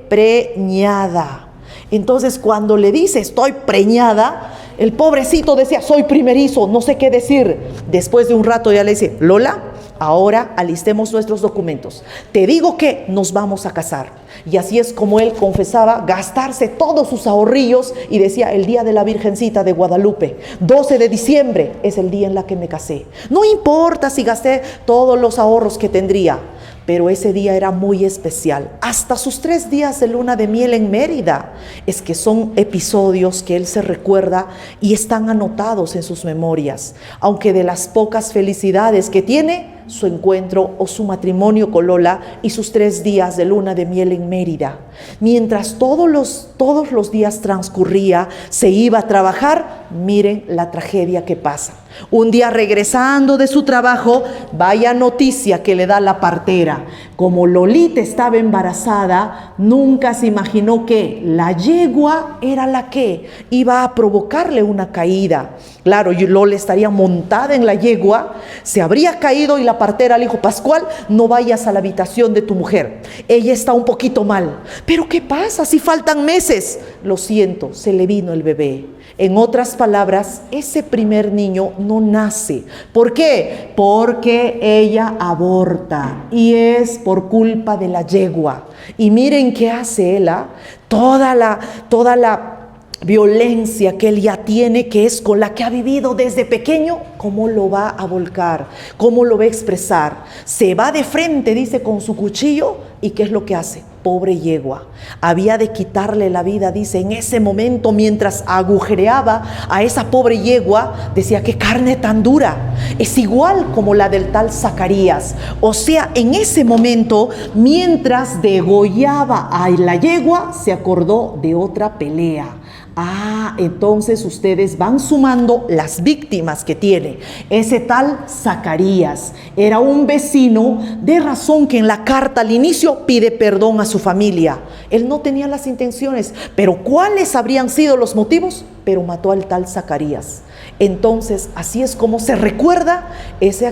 Speaker 1: Preñada. Entonces, cuando le dice, estoy preñada, el pobrecito decía, soy primerizo, no sé qué decir. Después de un rato ya le dice, Lola, ahora alistemos nuestros documentos. Te digo que nos vamos a casar. Y así es como él confesaba gastarse todos sus ahorrillos y decía, el día de la Virgencita de Guadalupe, 12 de diciembre, es el día en la que me casé. No importa si gasté todos los ahorros que tendría, pero ese día era muy especial. Hasta sus 3 días de luna de miel en Mérida, es que son episodios que él se recuerda y están anotados en sus memorias. Aunque de las pocas felicidades que tiene, su encuentro o su matrimonio con Lola y sus 3 días de luna de miel en Mérida. Mientras todos los días transcurría, se iba a trabajar, miren la tragedia que pasa. Un día regresando de su trabajo, vaya noticia que le da la partera. Como Lolita estaba embarazada, nunca se imaginó que la yegua era la que iba a provocarle una caída. Claro, Lola estaría montada en la yegua, se habría caído y la partera le dijo, Pascual, no vayas a la habitación de tu mujer. Ella está un poquito mal. ¿Pero qué pasa si faltan meses? Lo siento, se le vino el bebé. En otras palabras, ese primer niño no nace. ¿Por qué? Porque ella aborta y es por culpa de la yegua. Y miren qué hace él, toda la violencia que él ya tiene, que es con la que ha vivido desde pequeño, ¿cómo lo va a volcar? ¿Cómo lo va a expresar? Se va de frente, dice, con su cuchillo, ¿y qué es lo que hace? Pobre yegua, había de quitarle la vida, dice, en ese momento mientras agujereaba a esa pobre yegua, decía, qué carne tan dura, es igual como la del tal Zacarías. O sea, en ese momento, mientras degollaba a la yegua, se acordó de otra pelea. Entonces ustedes van sumando las víctimas que tiene. Ese tal Zacarías era un vecino, de razón que en la carta al inicio pide perdón a su familia. Él no tenía las intenciones, pero ¿cuáles habrían sido los motivos? Pero mató al tal Zacarías. Entonces, así es como se recuerda ese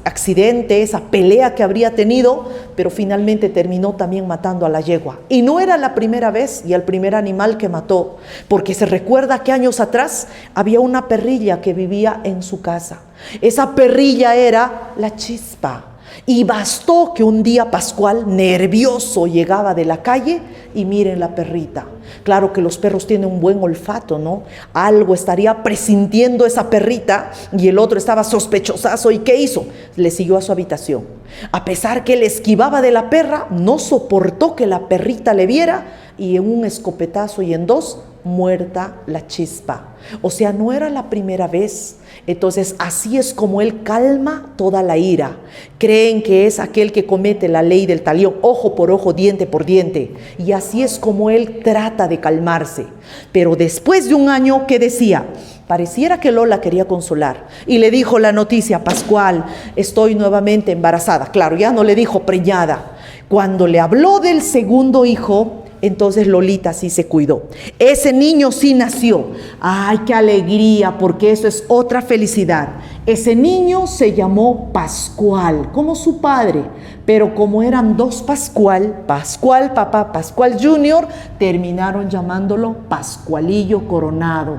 Speaker 1: accidente, esa pelea que habría tenido, pero finalmente terminó también matando a la yegua. Y no era la primera vez y el primer animal que mató, porque se recuerda que años atrás había una perrilla que vivía en su casa. Esa perrilla era la Chispa. Y bastó que un día Pascual, nervioso, llegaba de la calle y miren la perrita. Claro que los perros tienen un buen olfato, ¿no? Algo estaría presintiendo esa perrita y el otro estaba sospechosazo. ¿Y qué hizo? Le siguió a su habitación. A pesar que él esquivaba de la perra, no soportó que la perrita le viera y en un escopetazo y en 2, muerta la Chispa. O sea, no era la primera vez. Entonces, así es como él calma toda la ira. Creen que es aquel que comete la ley del talión, ojo por ojo, diente por diente. Y así es como él trata de calmarse. Pero después de un año, ¿qué decía? Pareciera que Lola quería consolar y le dijo la noticia, Pascual, estoy nuevamente embarazada. Claro, ya no le dijo preñada. Cuando le habló del segundo hijo, entonces Lolita sí se cuidó. Ese niño sí nació. ¡Ay, qué alegría! Porque eso es otra felicidad. Ese niño se llamó Pascual, como su padre. Pero como eran 2 Pascual, Pascual papá, Pascual Junior, terminaron llamándolo Pascualillo Coronado.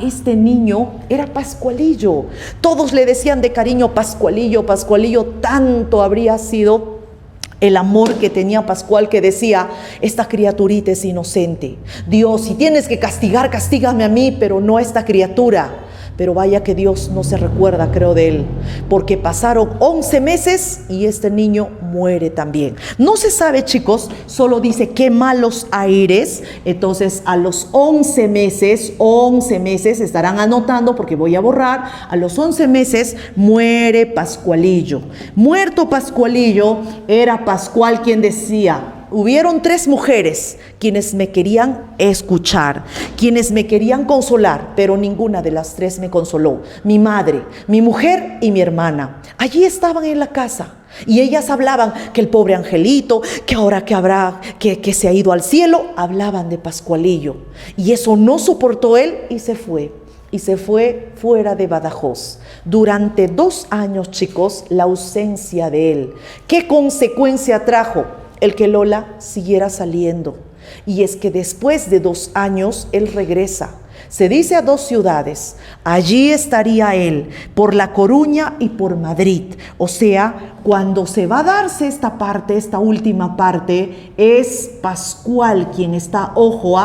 Speaker 1: Este niño era Pascualillo. Todos le decían de cariño Pascualillo, Pascualillo. Tanto habría sido el amor que tenía Pascual, que decía, esta criaturita es inocente. Dios, si tienes que castigar, castígame a mí, pero no a esta criatura. pero vaya que Dios no se recuerda, creo, de él, porque pasaron 11 meses y este niño muere también. No se sabe, chicos, solo dice qué malos aires. Entonces a los 11 meses, estarán anotando porque voy a borrar, a los 11 meses muere Pascualillo. Muerto Pascualillo, era Pascual quien decía: hubieron 3 mujeres quienes me querían escuchar, quienes me querían consolar, pero ninguna de las 3 me consoló. Mi madre, mi mujer y mi hermana. Allí estaban en la casa y ellas hablaban que el pobre angelito, que ahora que habrá, que se ha ido al cielo, hablaban de Pascualillo. Y eso no soportó él y se fue. Y se fue fuera de Badajoz. Durante 2 años, chicos, la ausencia de él. ¿Qué consecuencia trajo? El que Lola siguiera saliendo. Y es que después de 2 años, él regresa. Se dice a 2 ciudades. Allí estaría él, por La Coruña y por Madrid. O sea, cuando se va a darse esta parte, esta última parte, es Pascual quien está, ojo,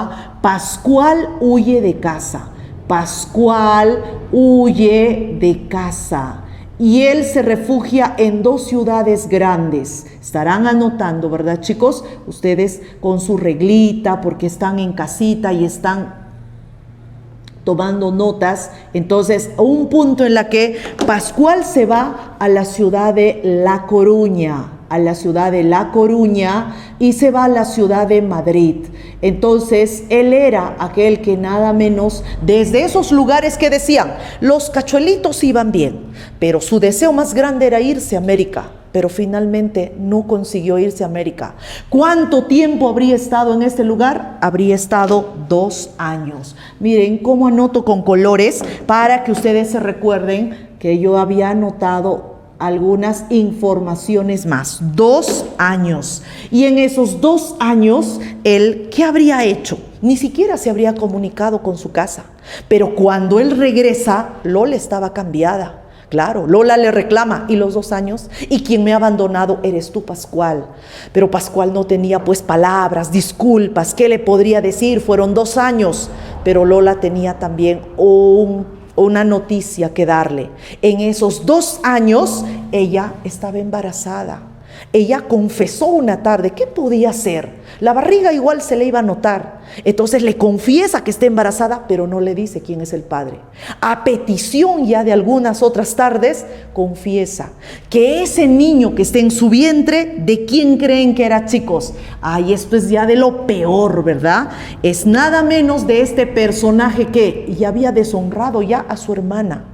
Speaker 1: Pascual huye de casa. Pascual huye de casa. Y él se refugia en 2 ciudades grandes. Estarán anotando, ¿verdad, chicos? Ustedes con su reglita, porque están en casita y están tomando notas. Entonces, a un punto en la que Pascual se va a la ciudad de La Coruña, y se va a la ciudad de Madrid. Entonces, él era aquel que nada menos, desde esos lugares que decían, los cachuelitos iban bien, pero su deseo más grande era irse a América. Pero finalmente no consiguió irse a América. ¿Cuánto tiempo habría estado en este lugar? Habría estado 2 años. Miren cómo anoto con colores para que ustedes se recuerden que yo había anotado algunas informaciones más. 2 años. Y en esos 2 años, él, ¿qué habría hecho? Ni siquiera se habría comunicado con su casa. Pero cuando él regresa, Lola estaba cambiada. Claro, Lola le reclama, ¿y los 2 años? ¿Y quien me ha abandonado eres tú, Pascual? Pero Pascual no tenía pues palabras, disculpas, ¿qué le podría decir? Fueron 2 años, pero Lola tenía también una noticia que darle. En esos 2 años, ella estaba embarazada. Ella confesó una tarde, ¿qué podía hacer? La barriga igual se le iba a notar. Entonces le confiesa que está embarazada, pero no le dice quién es el padre. A petición ya de algunas otras tardes, confiesa que ese niño que está en su vientre, ¿de quién creen que era, chicos? Ay, esto es ya de lo peor, ¿verdad? Es nada menos de este personaje que ya había deshonrado ya a su hermana,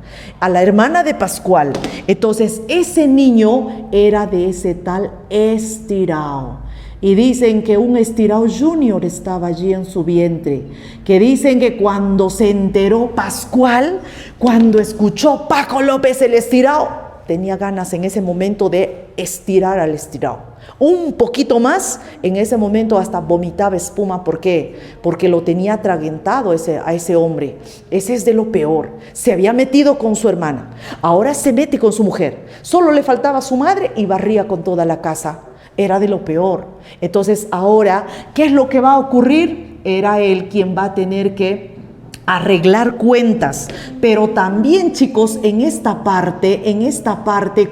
Speaker 1: a la hermana de Pascual. Entonces ese niño era de ese tal Estirao. Y dicen que un Estirao Junior estaba allí en su vientre. Que dicen que cuando se enteró Pascual, cuando escuchó Paco López el Estirao, tenía ganas en ese momento de estirar al Estirao. Un poquito más, en ese momento hasta vomitaba espuma. ¿Por qué? Porque lo tenía atragantado a ese hombre. Ese es de lo peor. Se había metido con su hermana. Ahora se mete con su mujer. Solo le faltaba su madre y barría con toda la casa. Era de lo peor. Entonces ahora, ¿qué es lo que va a ocurrir? Era él quien va a tener que arreglar cuentas. Pero también, chicos, en esta parte,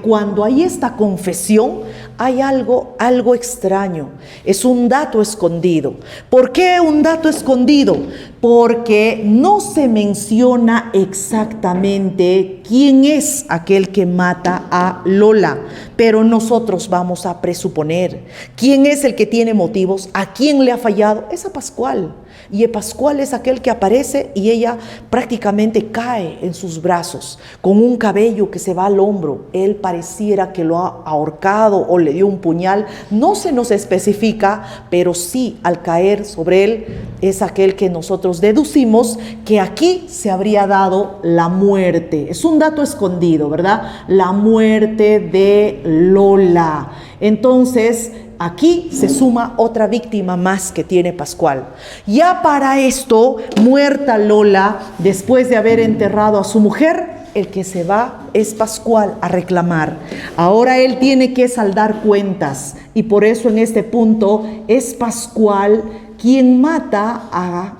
Speaker 1: cuando hay esta confesión, hay algo extraño. Es un dato escondido. ¿Por qué un dato escondido? Porque no se menciona exactamente quién es aquel que mata a Lola, pero nosotros vamos a presuponer quién es el que tiene motivos, a quién le ha fallado. Es a Pascual. Y Pascual es aquel que aparece y ella prácticamente cae en sus brazos con un cabello que se va al hombro. Él pareciera que lo ha ahorcado o le dio un puñal. No se nos especifica, pero sí al caer sobre él es aquel que nosotros deducimos que aquí se habría dado la muerte. Es un dato escondido, ¿verdad? La muerte de Lola. Entonces, aquí se suma otra víctima más que tiene Pascual. Ya para esto, muerta Lola, después de haber enterrado a su mujer, el que se va es Pascual a reclamar. Ahora él tiene que saldar cuentas y por eso en este punto es Pascual quien mata a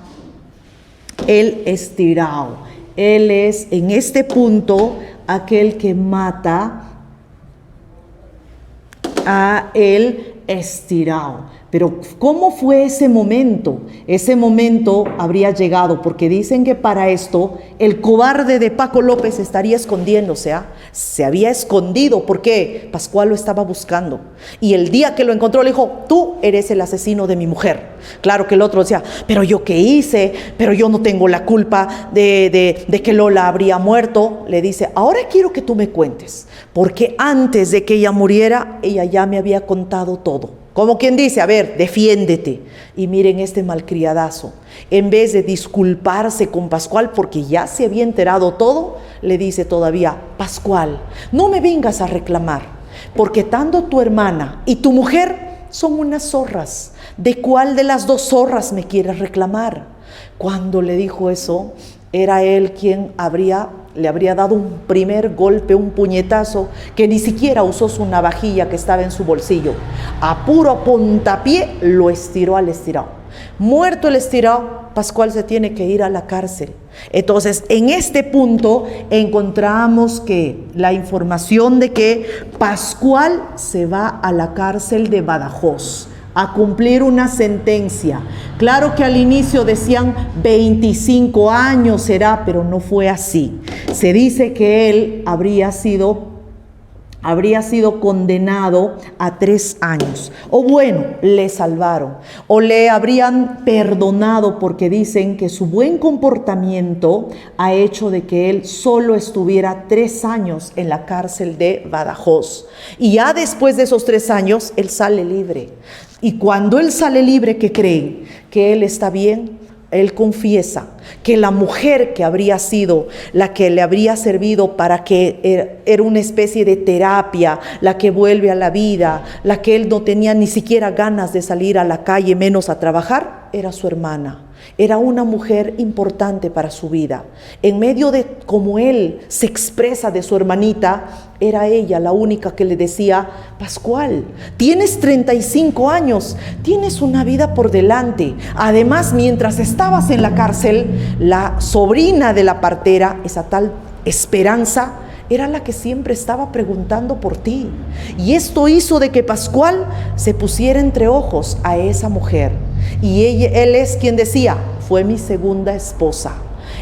Speaker 1: el Estirao. Él es en este punto aquel que mata a el estirado. Pero ¿cómo fue ese momento? Ese momento habría llegado, porque dicen que para esto el cobarde de Paco López estaría escondiéndose, se había escondido, porque Pascual lo estaba buscando. Y el día que lo encontró le dijo, tú eres el asesino de mi mujer. Claro que el otro decía, pero yo qué hice, pero yo no tengo la culpa de que Lola habría muerto. Le dice, ahora quiero que tú me cuentes, porque antes de que ella muriera, ella ya me había contado todo. Como quien dice, a ver, defiéndete. Y miren este malcriadazo, en vez de disculparse con Pascual porque ya se había enterado todo, le dice todavía, Pascual, no me vengas a reclamar, porque tanto tu hermana y tu mujer son unas zorras. ¿De cuál de las dos zorras me quieres reclamar? Cuando le dijo eso, era él quien le habría dado un primer golpe, un puñetazo, que ni siquiera usó su navajilla que estaba en su bolsillo. A puro puntapié lo estiró al estirado. Muerto el estirado, Pascual se tiene que ir a la cárcel. Entonces, en este punto encontramos que la información de que Pascual se va a la cárcel de Badajoz a cumplir una sentencia. Claro que al inicio decían 25 años será, pero no fue así. Se dice que él habría sido condenado a 3 años. O bueno, le salvaron. O le habrían perdonado porque dicen que su buen comportamiento ha hecho de que él solo estuviera 3 años en la cárcel de Badajoz. Y ya después de esos 3 años, él sale libre. Y cuando él sale libre, ¿qué creen? Que él está bien. Él confiesa que la mujer que habría sido la que le habría servido para que era una especie de terapia, la que vuelve a la vida, la que él no tenía ni siquiera ganas de salir a la calle, menos a trabajar, era su hermana. Era una mujer importante para su vida. En medio de cómo él se expresa de su hermanita, era ella la única que le decía, Pascual, tienes 35 años, tienes una vida por delante. Además, mientras estabas en la cárcel, la sobrina de la partera, esa tal Esperanza, era la que siempre estaba preguntando por ti. Y esto hizo de que Pascual se pusiera entre ojos a esa mujer. Y él es quien decía, fue mi segunda esposa.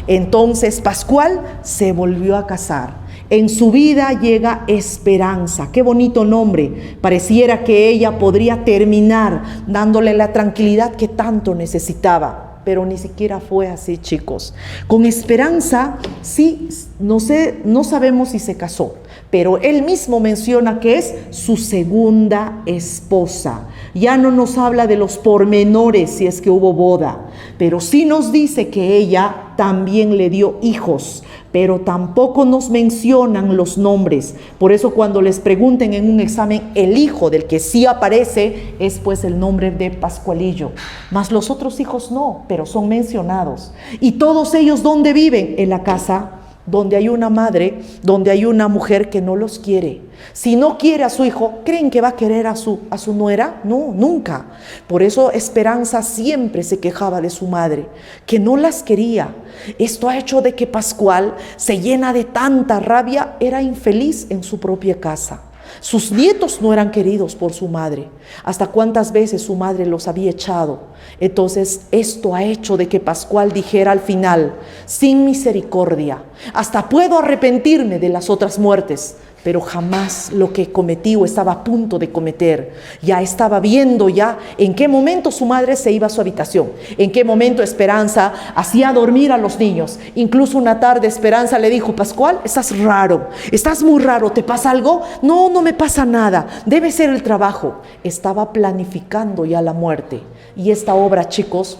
Speaker 1: Entonces Pascual se volvió a casar. En su vida llega Esperanza. Qué bonito nombre. Pareciera que ella podría terminar dándole la tranquilidad que tanto necesitaba. Pero ni siquiera fue así, chicos. Con Esperanza, sí, no sabemos si se casó, pero él mismo menciona que es su segunda esposa. Ya no nos habla de los pormenores si es que hubo boda, pero sí nos dice que ella también le dio hijos, pero tampoco nos mencionan los nombres. Por eso cuando les pregunten en un examen, el hijo del que sí aparece es pues el nombre de Pascualillo. Mas los otros hijos no, pero son mencionados. ¿Y todos ellos dónde viven? En la casa donde hay una madre, donde hay una mujer que no los quiere. Si no quiere a su hijo, ¿creen que va a querer a su nuera? No, nunca. Por eso Esperanza siempre se quejaba de su madre, que no las quería. Esto ha hecho de que Pascual se llena de tanta rabia, era infeliz en su propia casa. Sus nietos no eran queridos por su madre. Hasta cuántas veces su madre los había echado. Entonces esto ha hecho de que Pascual dijera al final, sin misericordia, hasta puedo arrepentirme de las otras muertes, pero jamás lo que cometí o estaba a punto de cometer. Ya estaba viendo ya en qué momento su madre se iba a su habitación, en qué momento Esperanza hacía dormir a los niños. Incluso una tarde Esperanza le dijo, Pascual, estás raro, estás muy raro, ¿te pasa algo? No, no me pasa nada, debe ser el trabajo. Estaba planificando ya la muerte. Y esta obra, chicos,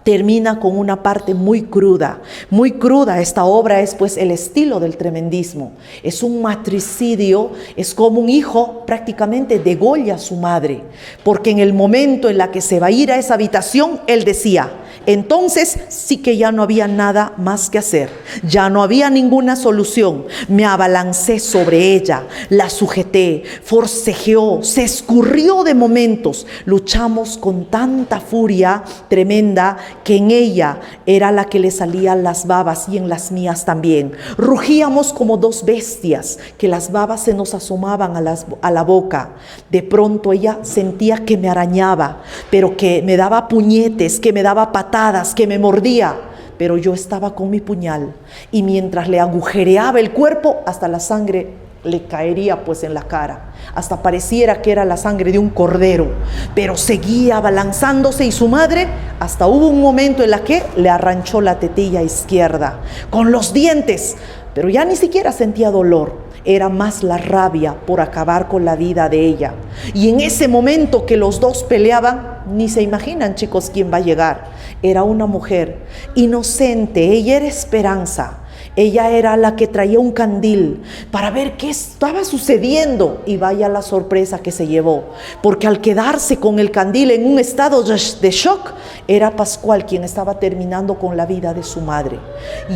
Speaker 1: termina con una parte muy cruda. Muy cruda esta obra es pues el estilo del tremendismo. Es un matricidio, es como un hijo prácticamente degolla a su madre. Porque en el momento en la que se va a ir a esa habitación, él decía, entonces sí que ya no había nada más que hacer. Ya no había ninguna solución. Me abalancé sobre ella, la sujeté, forcejeó, se escurrió de momentos. Luchamos con tanta furia tremenda que en ella era la que le salían las babas y en las mías también. Rugíamos como dos bestias, que las babas se nos asomaban a la boca. De pronto ella sentía que me arañaba, pero que me daba puñetes, que me daba patadas, que me mordía. Pero yo estaba con mi puñal y mientras le agujereaba el cuerpo, hasta la sangre le caería pues en la cara, hasta pareciera que era la sangre de un cordero, pero seguía abalanzándose y su madre, hasta hubo un momento en la que le arranchó la tetilla izquierda con los dientes, pero ya ni siquiera sentía dolor. Era más la rabia por acabar con la vida de ella. Y en ese momento que los dos peleaban, ni se imaginan, chicos, quién va a llegar. Era una mujer inocente, ella era Esperanza. Ella era la que traía un candil para ver qué estaba sucediendo, y vaya la sorpresa que se llevó, porque al quedarse con el candil en un estado de shock, era Pascual quien estaba terminando con la vida de su madre.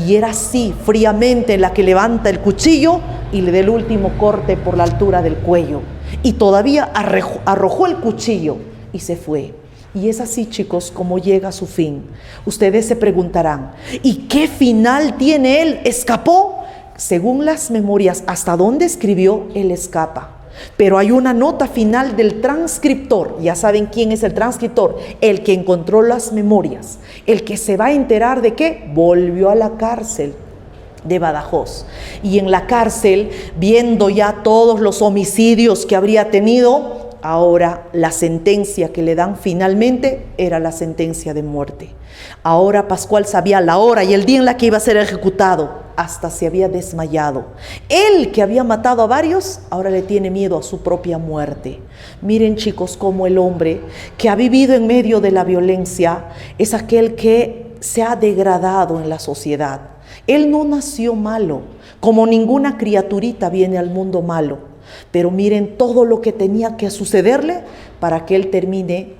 Speaker 1: Y era así, fríamente, la que levanta el cuchillo y le da el último corte por la altura del cuello. Y todavía arrojó el cuchillo y se fue. Y es así, chicos, como llega a su fin. Ustedes se preguntarán, ¿y qué final tiene él? ¿Escapó? Según las memorias, hasta dónde escribió, él escapa. Pero hay una nota final del transcriptor. Ya saben quién es el transcriptor, el que encontró las memorias, el que se va a enterar de que volvió a la cárcel de Badajoz. Y en la cárcel, viendo ya todos los homicidios que habría tenido, ahora la sentencia que le dan finalmente era la sentencia de muerte. Ahora Pascual sabía la hora y el día en la que iba a ser ejecutado. Hasta se había desmayado. Él, que había matado a varios, ahora le tiene miedo a su propia muerte. Miren, chicos, cómo el hombre que ha vivido en medio de la violencia es aquel que se ha degradado en la sociedad. Él no nació malo, como ninguna criaturita viene al mundo malo. Pero miren todo lo que tenía que sucederle para que él termine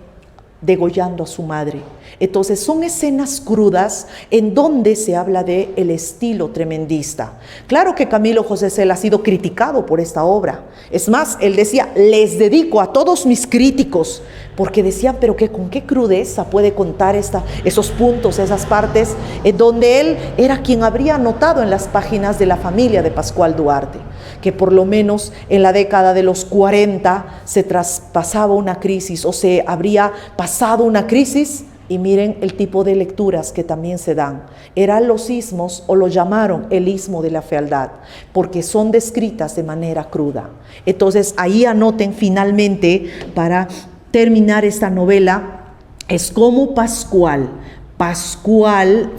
Speaker 1: degollando a su madre. Entonces son escenas crudas en donde se habla de el estilo tremendista. Claro que Camilo José Cela ha sido criticado por esta obra. Es más, él decía, les dedico a todos mis críticos, porque decían, pero con qué crudeza puede contar esos puntos, esas partes, en donde él era quien habría anotado en las páginas de la familia de Pascual Duarte, que por lo menos en la década de los 40 se traspasaba una crisis o se habría pasado una crisis. Y miren el tipo de lecturas que también se dan. Eran los ismos, o lo llamaron el ismo de la fealdad, porque son descritas de manera cruda. Entonces ahí anoten finalmente, para terminar esta novela, es como Pascual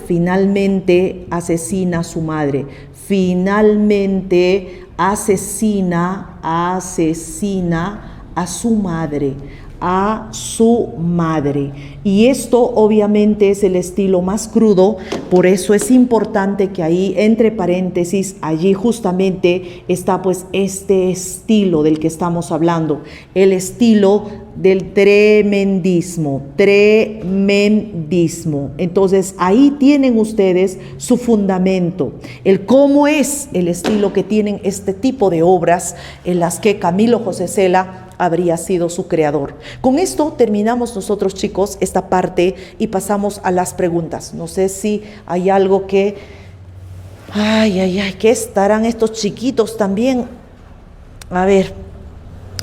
Speaker 1: finalmente asesina a su madre, finalmente asesina a su madre. Y esto obviamente es el estilo más crudo, por eso es importante que ahí, entre paréntesis, allí justamente está pues este estilo del que estamos hablando, el estilo del tremendismo. Entonces ahí tienen ustedes su fundamento, el cómo es el estilo que tienen este tipo de obras en las que Camilo José Cela habría sido su creador. Con esto terminamos nosotros, chicos, esta parte y pasamos a las preguntas. No sé si hay algo que... ¿qué estarán estos chiquitos también? A ver,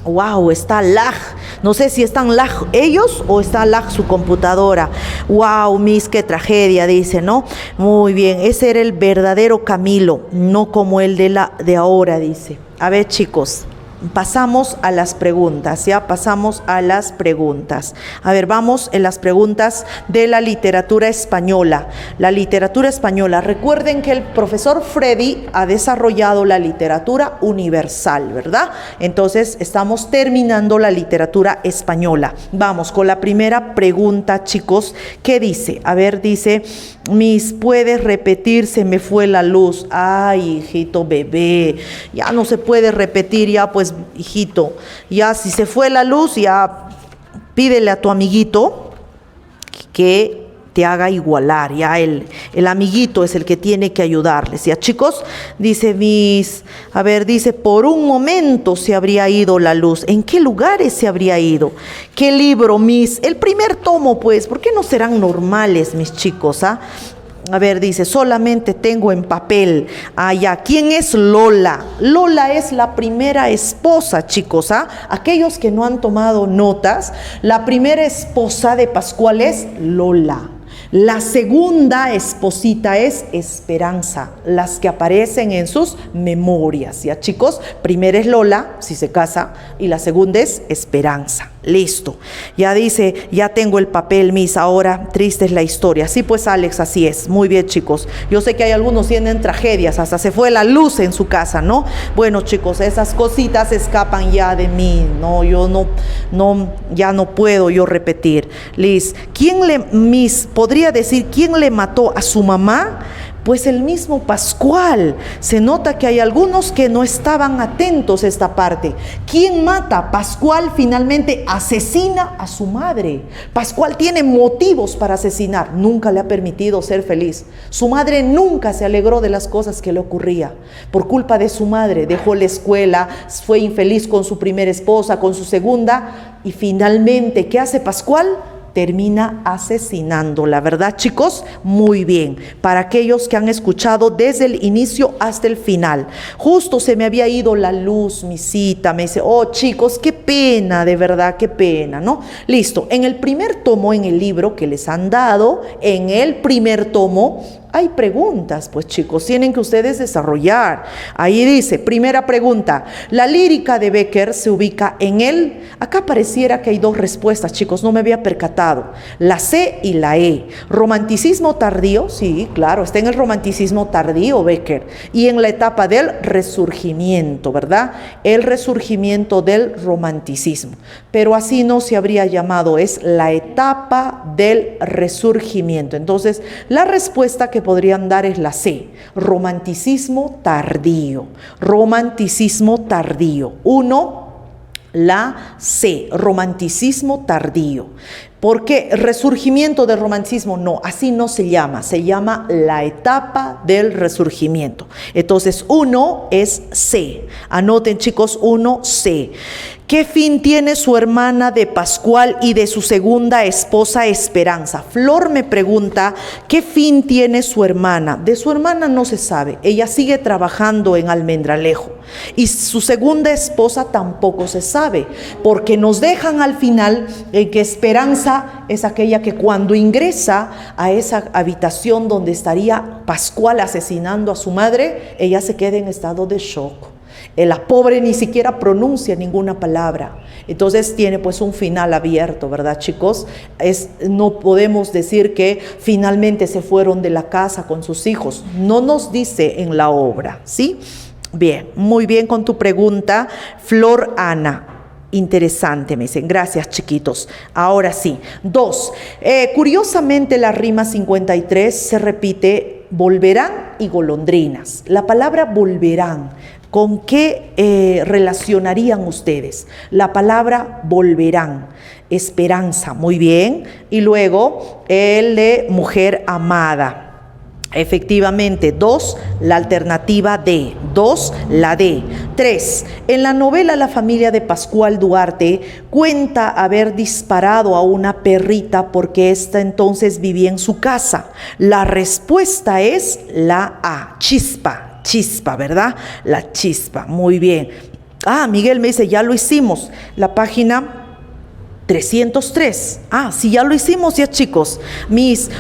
Speaker 1: wow, está lag. No sé si están lag ellos o está lag su computadora. Wow, Miss, qué tragedia, dice, ¿no? Muy bien, ese era el verdadero Camilo, no como el de ahora, dice. A ver, chicos, pasamos a las preguntas, ¿ya? Pasamos a las preguntas. A ver, vamos en las preguntas de la literatura española. La literatura española. Recuerden que el profesor Freddy ha desarrollado la literatura universal, ¿verdad? Entonces, estamos terminando la literatura española. Vamos con la primera pregunta, chicos. ¿Qué dice? A ver, dice, Miss, ¿puedes repetir? Se me fue la luz. Ay, hijito bebé, ya no se puede repetir, ya pues, hijito, ya si se fue la luz, ya pídele a tu amiguito que te haga igualar, ya el amiguito es el que tiene que ayudarles, ya chicos. Dice dice, por un momento se habría ido la luz. ¿En qué lugares se habría ido? ¿Qué libro, el primer tomo, pues? ¿Por qué no serán normales, mis chicos? A ver, dice, solamente tengo en papel. Ya. ¿Quién es Lola? Lola es la primera esposa, chicos. Aquellos que no han tomado notas, la primera esposa de Pascual es Lola. La segunda esposita es Esperanza, las que aparecen en sus memorias, ¿ya chicos? Primera es Lola, si se casa, y la segunda es Esperanza. Listo. Ya dice, ya tengo el papel, ahora triste es la historia. Sí, pues Alex, así es. Muy bien, chicos. Yo sé que hay algunos que tienen tragedias, hasta se fue la luz en su casa, ¿no? Bueno, chicos, esas cositas escapan ya de mí, ¿no? Ya no puedo yo repetir. Liz, podría decir, ¿quién le mató a su mamá? Pues el mismo Pascual. Se nota que hay algunos que no estaban atentos a esta parte. ¿Quién mata? Pascual finalmente asesina a su madre. Pascual tiene motivos para asesinar. Nunca le ha permitido ser feliz. Su madre nunca se alegró de las cosas que le ocurría. Por culpa de su madre, dejó la escuela, fue infeliz con su primera esposa, con su segunda. Y finalmente, ¿qué hace Pascual? Termina asesinándola, ¿verdad, chicos? Muy bien. Para aquellos que han escuchado desde el inicio hasta el final. Justo se me había ido la luz, mi cita. Me dice, oh, chicos, qué pena, de verdad, qué pena, ¿no? Listo. En el primer tomo, en el libro que les han dado, en el primer tomo, hay preguntas, pues chicos, tienen que ustedes desarrollar. Ahí dice, primera pregunta, la lírica de Becker se ubica en él. Acá pareciera que hay dos respuestas, chicos, no me había percatado. La C y la E. Romanticismo tardío, sí, claro, está en el romanticismo tardío Becker. Y en la etapa del resurgimiento, ¿verdad? El resurgimiento del romanticismo. Pero así no se habría llamado, es la etapa del resurgimiento. Entonces, la respuesta que podrían dar es la C, romanticismo tardío. Romanticismo tardío. La C, romanticismo tardío. ¿Por qué? Resurgimiento del romanticismo, no, así no se llama la etapa del resurgimiento. Entonces, 1 es C. Anoten, chicos, 1C. ¿Qué fin tiene su hermana de Pascual y de su segunda esposa Esperanza? Flor me pregunta, ¿qué fin tiene su hermana? De su hermana no se sabe, ella sigue trabajando en Almendralejo. Y su segunda esposa tampoco se sabe, porque nos dejan al final que Esperanza es aquella que cuando ingresa a esa habitación donde estaría Pascual asesinando a su madre, ella se queda en estado de shock. La pobre ni siquiera pronuncia ninguna palabra. Entonces tiene pues un final abierto, ¿verdad, chicos? No podemos decir que finalmente se fueron de la casa con sus hijos. No nos dice en la obra, ¿sí? Bien, muy bien con tu pregunta, Flor Ana. Interesante, me dicen. Gracias, chiquitos. Ahora sí. 2. Curiosamente, la rima 53 se repite volverán y golondrinas. La palabra volverán, ¿con qué relacionarían ustedes? La palabra volverán. Esperanza, muy bien. Y luego el de mujer amada. Efectivamente, 2, la alternativa D. 2, la D. 3, en la novela La familia de Pascual Duarte cuenta haber disparado a una perrita porque ésta entonces vivía en su casa. La respuesta es la A, chispa, ¿verdad? La chispa, muy bien. Miguel me dice, ya lo hicimos. La página 303. Sí, ya lo hicimos ya, chicos.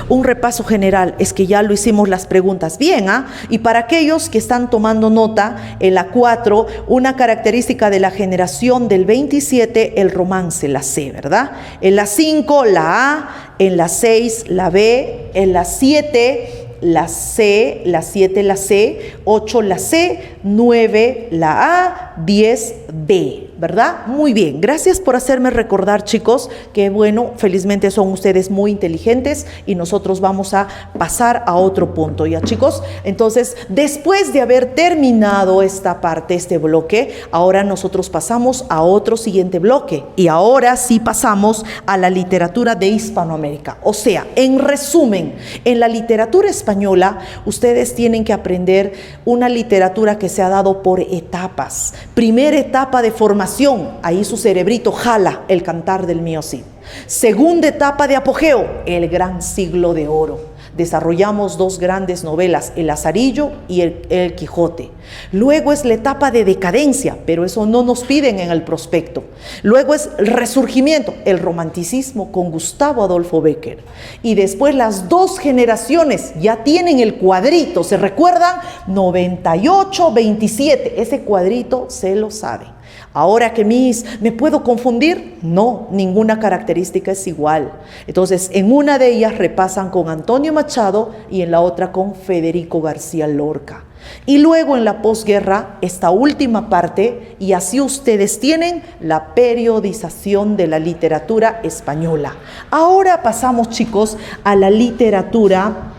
Speaker 1: Un repaso general, es que ya lo hicimos las preguntas. Bien, y para aquellos que están tomando nota, en la 4, una característica de la generación del 27, el romance, la C, ¿verdad? En la 5, la A, en la 6, la B, en la 7, la C, la 7, la C, 8, la C, 9, la A, 10, B, ¿verdad? Muy bien, gracias por hacerme recordar, chicos, que bueno, felizmente son ustedes muy inteligentes y nosotros vamos a pasar a otro punto, ¿ya, chicos? Entonces, después de haber terminado esta parte, este bloque, ahora nosotros pasamos a otro siguiente bloque y ahora sí pasamos a la literatura de Hispanoamérica. O sea, en resumen, en la literatura española, ustedes tienen que aprender una literatura que se ha dado por etapas. Primera etapa de formación, ahí su cerebrito jala el Cantar del Mío Cid. Segunda etapa de apogeo, el Gran Siglo de Oro. Desarrollamos dos grandes novelas, El Lazarillo y el Quijote. Luego es la etapa de decadencia, pero eso no nos piden en el prospecto. Luego es el resurgimiento, el romanticismo con Gustavo Adolfo Bécquer. Y después las dos generaciones ya tienen el cuadrito, ¿se recuerdan? 98-27, ese cuadrito se lo sabe. Ahora que ¿me puedo confundir? No, ninguna característica es igual. Entonces, en una de ellas repasan con Antonio Machado y en la otra con Federico García Lorca. Y luego en la posguerra, esta última parte, y así ustedes tienen la periodización de la literatura española. Ahora pasamos, chicos, a la literatura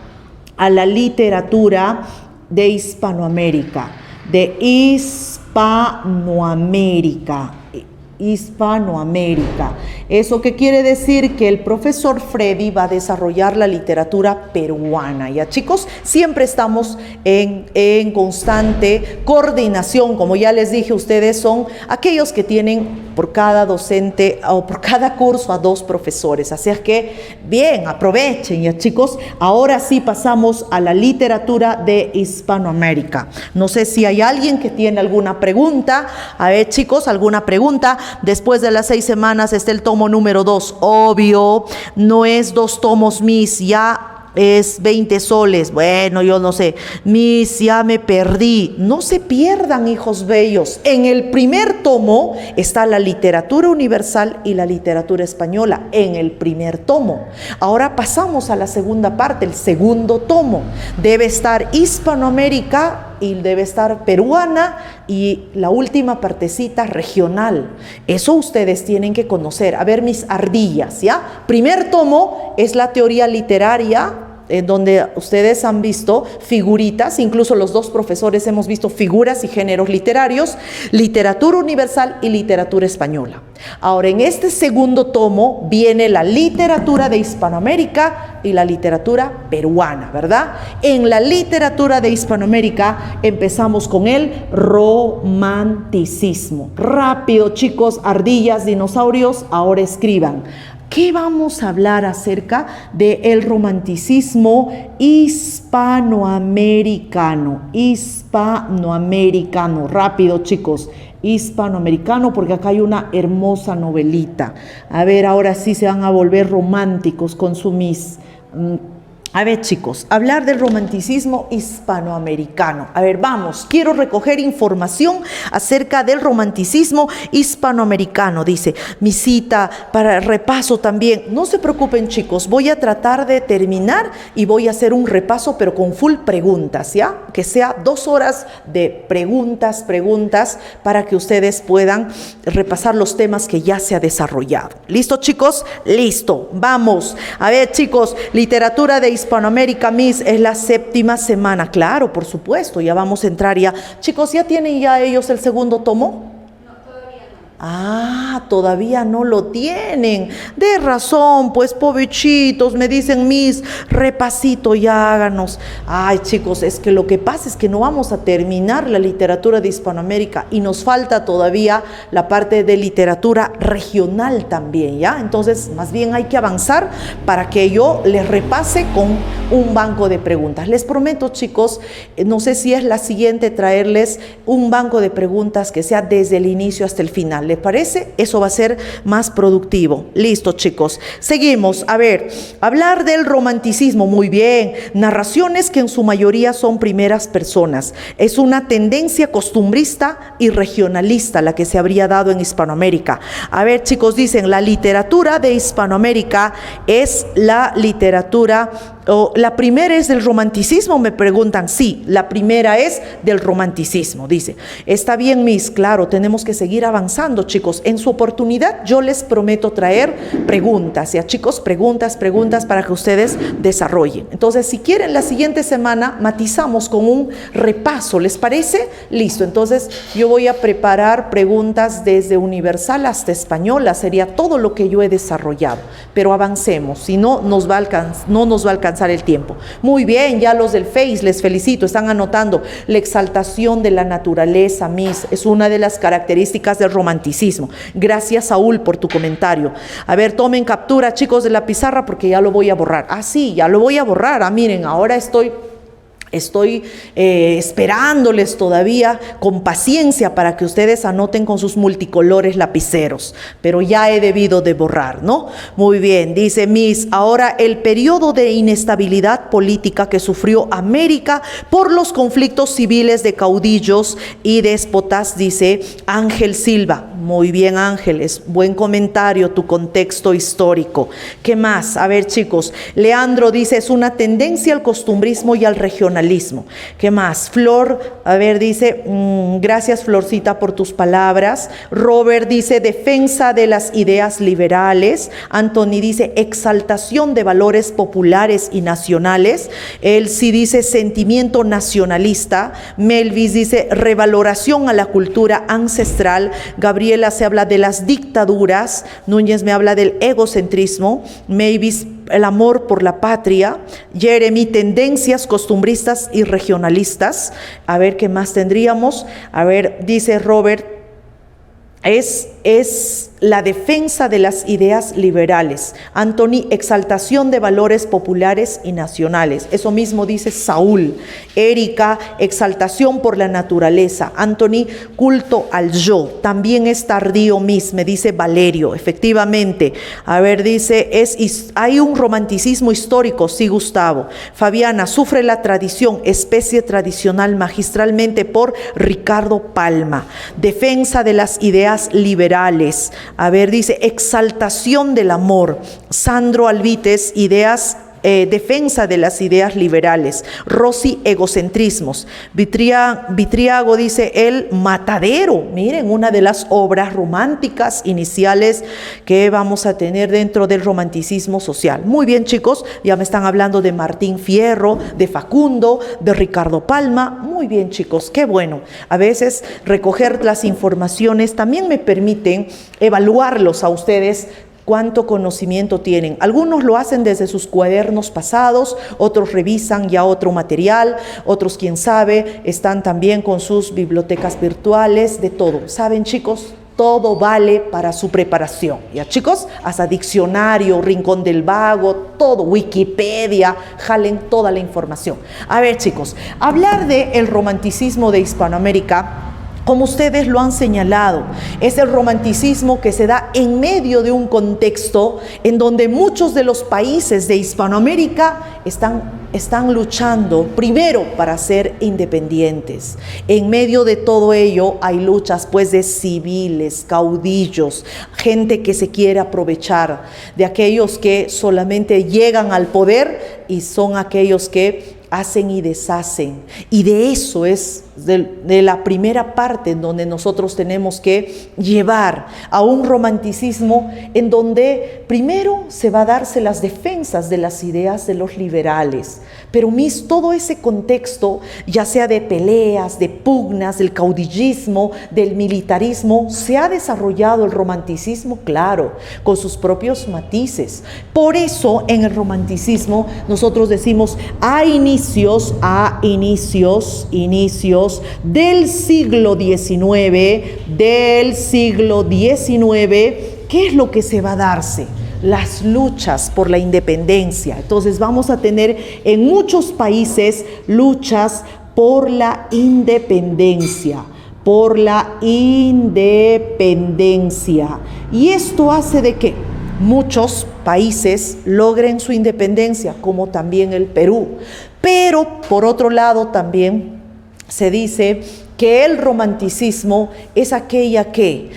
Speaker 1: de Hispanoamérica, Hispanoamérica. ¿Eso qué quiere decir? Que el profesor Freddy va a desarrollar la literatura peruana. ¿Ya, chicos? Siempre estamos en constante coordinación. Como ya les dije, ustedes son aquellos que tienen por cada docente o por cada curso a 2 profesores. Así es que, bien, aprovechen, ¿ya, chicos? Ahora sí pasamos a la literatura de Hispanoamérica. No sé si hay alguien que tiene alguna pregunta. A ver, chicos, ¿alguna pregunta? Después de las 6 semanas está el tomo número 2. Obvio, no es 2 tomos, Miss, ya es 20 soles. Bueno, yo no sé. Miss, ya me perdí. No se pierdan, hijos bellos. En el primer tomo está la literatura universal y la literatura española. En el primer tomo. Ahora pasamos a la segunda parte, el segundo tomo. Debe estar Hispanoamérica y debe estar peruana y la última partecita regional. Eso ustedes tienen que conocer. A ver, mis ardillas, ¿ya? Primer tomo es la teoría literaria, donde ustedes han visto figuritas, incluso los 2 profesores hemos visto figuras y géneros literarios, literatura universal y literatura española. Ahora, en este segundo tomo viene la literatura de Hispanoamérica y la literatura peruana, ¿verdad? En la literatura de Hispanoamérica empezamos con el romanticismo. Rápido, chicos, ardillas, dinosaurios, ahora escriban. ¿Qué vamos a hablar acerca del romanticismo hispanoamericano? Hispanoamericano, rápido, chicos. Hispanoamericano, porque acá hay una hermosa novelita. A ver, ahora sí se van a volver románticos con su Miss. A ver, chicos, hablar del romanticismo hispanoamericano. A ver, vamos, quiero recoger información acerca del romanticismo hispanoamericano. Dice, mi cita para repaso también. No se preocupen, chicos, voy a tratar de terminar y voy a hacer un repaso, pero con full preguntas, ¿ya? Que sea 2 horas de preguntas, para que ustedes puedan repasar los temas que ya se ha desarrollado. ¿Listo, chicos? Listo, vamos. A ver, chicos, literatura de Hispanoamérica, Miss, es la 7ª semana. Claro, por supuesto, ya vamos a entrar ya. Chicos, ¿ya tienen ya ellos el segundo tomo? Ah, todavía no lo tienen. De razón, pues pobrecitos, me dicen, Miss, repasito ya háganos. Ay, chicos, es que lo que pasa es que no vamos a terminar la literatura de Hispanoamérica y nos falta todavía la parte de literatura regional también, ¿ya? Entonces, más bien hay que avanzar para que yo les repase con un banco de preguntas. Les prometo, chicos, no sé si es la siguiente, traerles un banco de preguntas que sea desde el inicio hasta el final. ¿Les parece? Eso va a ser más productivo. Listo, chicos. Seguimos. A ver, hablar del romanticismo. Muy bien. Narraciones que en su mayoría son primeras personas. Es una tendencia costumbrista y regionalista la que se habría dado en Hispanoamérica. A ver, chicos, dicen, la literatura de Hispanoamérica es la literatura la primera es del romanticismo, me preguntan. Sí, la primera es del romanticismo, dice. Está bien, Miss, claro, tenemos que seguir avanzando, chicos. En su oportunidad yo les prometo traer preguntas, ya chicos, preguntas para que ustedes desarrollen. Entonces, si quieren, la siguiente semana matizamos con un repaso, ¿les parece? Listo, entonces yo voy a preparar preguntas desde universal hasta española, sería todo lo que yo he desarrollado, pero avancemos, si no nos va a alcanzar el tiempo. Muy bien, ya los del Face, les felicito, están anotando. La exaltación de la naturaleza, Miss, es una de las características del romanticismo. Gracias, Saúl, por tu comentario. A ver, tomen captura, chicos, de la pizarra, porque ya lo voy a borrar. Ah, sí, ya lo voy a borrar. Ah, miren, ahora estoy esperándoles todavía con paciencia para que ustedes anoten con sus multicolores lapiceros, pero ya he debido de borrar, ¿no? Muy bien, dice Miss, ahora el periodo de inestabilidad política que sufrió América por los conflictos civiles de caudillos y déspotas, dice Ángel Silva. Muy bien, Ángeles, buen comentario, tu contexto histórico. ¿Qué más? A ver, chicos, Leandro dice, es una tendencia al costumbrismo y al regionalismo. ¿Qué más? Flor, a ver, dice, gracias, Florcita, por tus palabras. Robert dice, defensa de las ideas liberales. Anthony dice, exaltación de valores populares y nacionales. Él sí dice, sentimiento nacionalista. Melvis dice, revaloración a la cultura ancestral. Gabriela se habla de las dictaduras. Núñez me habla del egocentrismo. Mavis, el amor por la patria. Jeremy, tendencias costumbristas y regionalistas. A ver qué más tendríamos. A ver, dice Robert, es la defensa de las ideas liberales. Anthony, exaltación de valores populares y nacionales. Eso mismo dice Saúl. Erika, exaltación por la naturaleza. Anthony, culto al yo. También es tardío, Miss, me dice Valerio. Efectivamente. A ver, dice, hay un romanticismo histórico. Sí, Gustavo. Fabiana, sufre la tradición, especie tradicional magistralmente por Ricardo Palma. Defensa de las ideas liberales. A ver, dice, exaltación del amor. Sandro Alvites, defensa de las ideas liberales. Rosy, egocentrismos. Vitriago dice, el matadero. Miren, una de las obras románticas iniciales que vamos a tener dentro del romanticismo social. Muy bien, chicos, ya me están hablando de Martín Fierro, de Facundo, de Ricardo Palma. Muy bien, chicos, qué bueno. A veces recoger las informaciones también me permiten evaluarlos a ustedes, cuánto conocimiento tienen. Algunos lo hacen desde sus cuadernos pasados, otros revisan ya otro material, otros, quién sabe, están también con sus bibliotecas virtuales, de todo. ¿Saben, chicos? Todo vale para su preparación. ¿Ya, chicos? Hasta diccionario, Rincón del Vago, todo, Wikipedia, jalen toda la información. A ver, chicos, hablar del romanticismo de Hispanoamérica, como ustedes lo han señalado, es el romanticismo que se da en medio de un contexto en donde muchos de los países de Hispanoamérica están luchando primero para ser independientes. En medio de todo ello hay luchas pues de civiles, caudillos, gente que se quiere aprovechar, de aquellos que solamente llegan al poder y son aquellos que hacen y deshacen. Y de eso es de la primera parte en donde nosotros tenemos que llevar a un romanticismo en donde primero se va a darse las defensas de las ideas de los liberales. Pero todo ese contexto, ya sea de peleas, de pugnas, del caudillismo, del militarismo, se ha desarrollado el romanticismo, claro, con sus propios matices. Por eso en el romanticismo nosotros decimos a inicios del siglo XIX, ¿qué es lo que se va a darse? Las luchas por la independencia. Entonces vamos a tener en muchos países luchas por la independencia, Y esto hace de que muchos países logren su independencia, como también el Perú. Pero por otro lado también se dice que el romanticismo es aquella que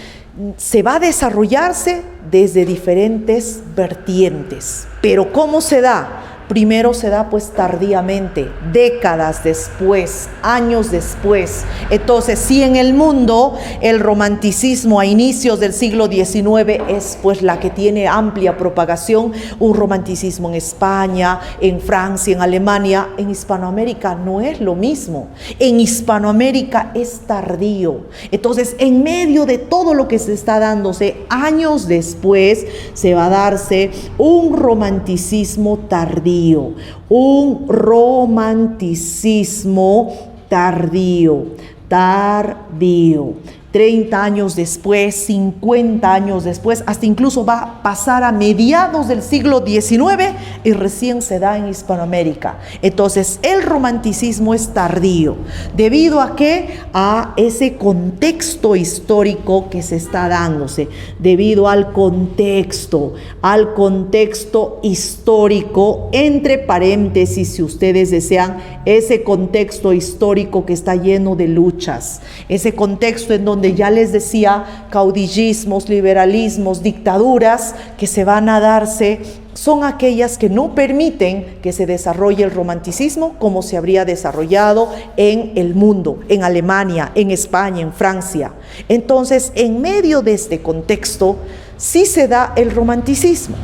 Speaker 1: se va a desarrollarse desde diferentes vertientes. Pero ¿cómo se da? Primero se da pues tardíamente, décadas después, años después. Entonces, si en el mundo el romanticismo a inicios del siglo XIX es pues la que tiene amplia propagación, un romanticismo en España, en Francia, en Alemania, en Hispanoamérica no es lo mismo. En Hispanoamérica es tardío. Entonces, en medio de todo lo que se está dándose, años después se va a darse un romanticismo tardío. Un romanticismo tardío. 30 años después, 50 años después, hasta incluso va a pasar a mediados del siglo XIX y recién se da en Hispanoamérica. Entonces, el romanticismo es tardío. ¿Debido a qué? A ese contexto histórico que se está dándose. Debido al contexto histórico, entre paréntesis, si ustedes desean, ese contexto histórico que está lleno de luchas. Ese contexto en donde ya les decía, caudillismos, liberalismos, dictaduras que se van a darse, son aquellas que no permiten que se desarrolle el romanticismo como se habría desarrollado en el mundo, en Alemania, en España, en Francia. Entonces, en medio de este contexto, sí se da el romanticismo.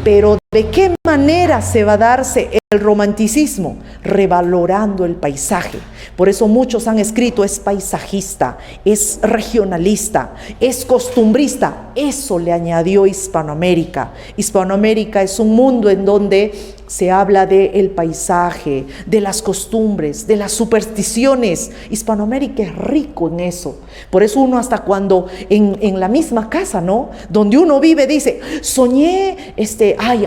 Speaker 1: Pero ¿de qué manera se va a darse el romanticismo? Revalorando el paisaje. Por eso muchos han escrito, es paisajista, es regionalista, es costumbrista. Eso le añadió Hispanoamérica. Hispanoamérica es un mundo en donde se habla del paisaje, de las costumbres, de las supersticiones. Hispanoamérica es rico en eso. Por eso uno hasta cuando en la misma casa, ¿no? Donde uno vive dice, soñé,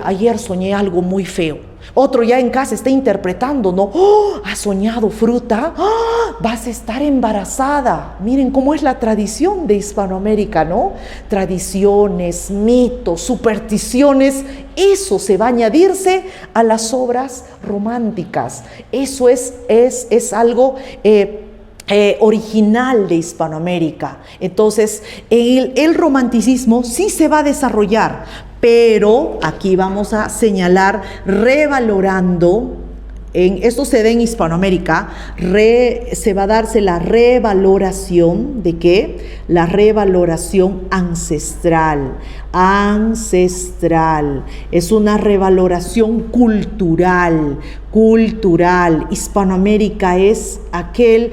Speaker 1: ayer soñé algo muy feo. Otro ya en casa está interpretando, ¿no? ¡Oh! ¿Has soñado fruta? ¡Oh! Vas a estar embarazada. Miren cómo es la tradición de Hispanoamérica, ¿no? Tradiciones, mitos, supersticiones, eso se va a añadirse a las obras románticas. Eso es algo original de Hispanoamérica. Entonces, el romanticismo sí se va a desarrollar, pero aquí vamos a señalar revalorando. Esto se da en Hispanoamérica, se va a darse la revaloración ¿de qué? La revaloración ancestral. Es una revaloración cultural. Hispanoamérica es aquel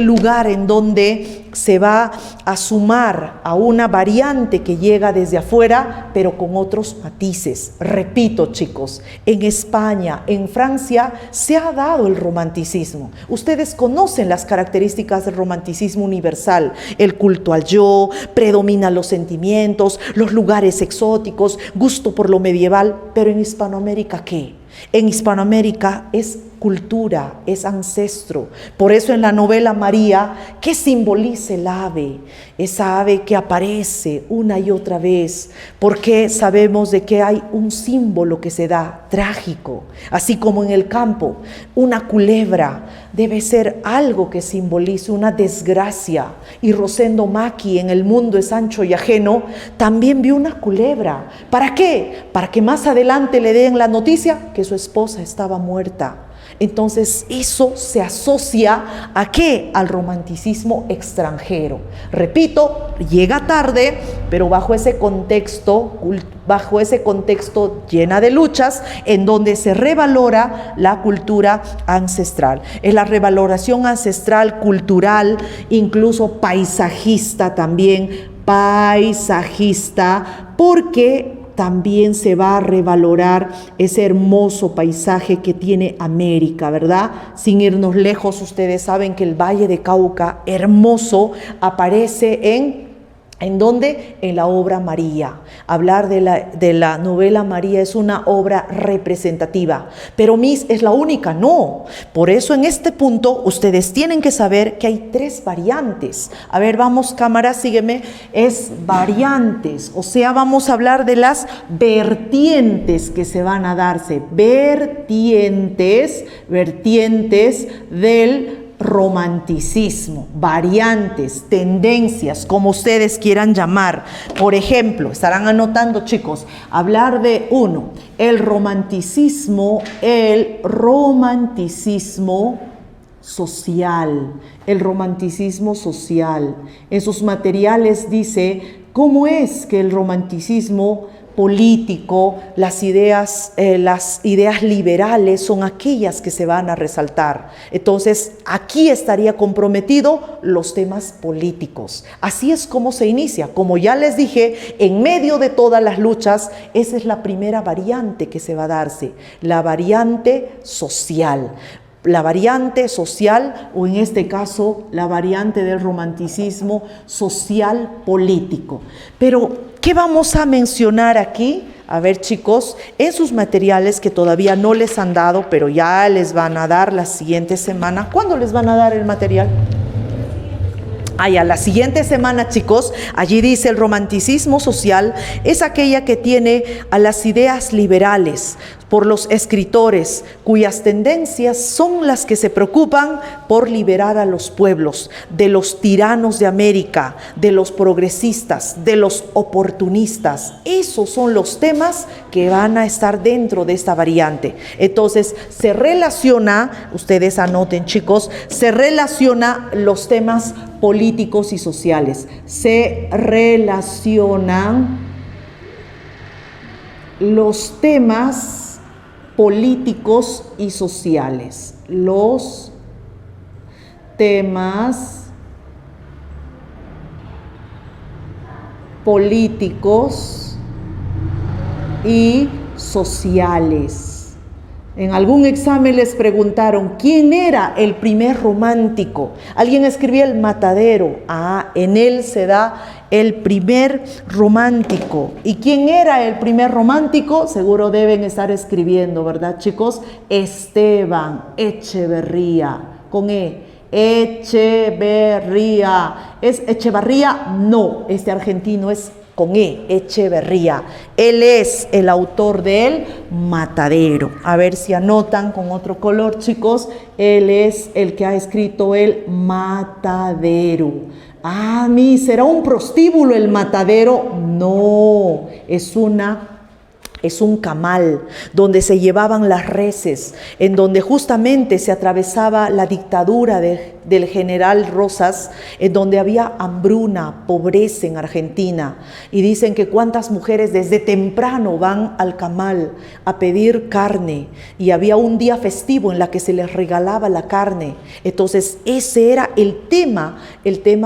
Speaker 1: lugar en donde se va a sumar a una variante que llega desde afuera, pero con otros matices. Repito, chicos, en España, en Francia, se ha dado el romanticismo. Ustedes conocen las características del romanticismo universal. El culto al yo, predomina los sentimientos, los lugares exóticos, gusto por lo medieval. Pero en Hispanoamérica, ¿qué? En Hispanoamérica es cultura, es ancestro. Por eso en la novela María, ¿qué simboliza el ave? Esa ave que aparece una y otra vez, porque sabemos de que hay un símbolo que se da trágico, así como en el campo, una culebra debe ser algo que simbolice una desgracia. Y Rosendo Maki en El mundo es ancho y ajeno también vio una culebra. ¿Para qué? Para que más adelante le den la noticia que su esposa estaba muerta. Entonces eso se asocia ¿a qué? Al romanticismo extranjero. Repito, llega tarde, pero bajo ese contexto llena de luchas, en donde se revalora la cultura ancestral. Es la revaloración ancestral, cultural, incluso paisajista también, porque también se va a revalorar ese hermoso paisaje que tiene América, ¿verdad? Sin irnos lejos, ustedes saben que el Valle de Cauca, hermoso, aparece ¿en dónde? En la obra María. Hablar de la novela María es una obra representativa. Pero Miss, ¿es la única? No. Por eso en este punto ustedes tienen que saber que hay 3 variantes. A ver, vamos cámara, sígueme. Es variantes. O sea, vamos a hablar de las vertientes que se van a darse. Vertientes del romanticismo, variantes, tendencias, como ustedes quieran llamar. Por ejemplo, estarán anotando, chicos, hablar de uno, el romanticismo social, el romanticismo social. En sus materiales dice cómo es que el romanticismo político, las ideas liberales son aquellas que se van a resaltar. Entonces, aquí estaría comprometido los temas políticos. Así es como se inicia. Como ya les dije, en medio de todas las luchas, esa es la primera variante que se va a darse, la variante social. La variante social, o en este caso, la variante del romanticismo social político. Pero, ¿qué vamos a mencionar aquí? A ver, chicos, en sus materiales que todavía no les han dado, pero ya les van a dar la siguiente semana. ¿Cuándo les van a dar el material? La siguiente semana, chicos, allí dice el romanticismo social es aquella que tiene a las ideas liberales por los escritores cuyas tendencias son las que se preocupan por liberar a los pueblos de los tiranos de América, de los progresistas, de los oportunistas. Esos son los temas que van a estar dentro de esta variante. Entonces, se relaciona, ustedes anoten, chicos, se relaciona los temas políticos y sociales. Se relacionan los temas políticos y sociales. Los temas políticos y sociales. En algún examen les preguntaron, ¿quién era el primer romántico? Alguien escribía el Matadero. En él se da el primer romántico. ¿Y quién era el primer romántico? Seguro deben estar escribiendo, ¿verdad, chicos? Esteban Echeverría, con E. Echeverría. ¿Es Echevarría? No, este argentino es con E, Echeverría. Él es el autor del Matadero. A ver si anotan con otro color, chicos. Él es el que ha escrito el Matadero. ¿Será un prostíbulo el Matadero? No, es un camal donde se llevaban las reses, en donde justamente se atravesaba la dictadura del general Rosas, en donde había hambruna, pobreza en Argentina. Y dicen que cuántas mujeres desde temprano van al camal a pedir carne, y había un día festivo en la que se les regalaba la carne. Entonces ese era el tema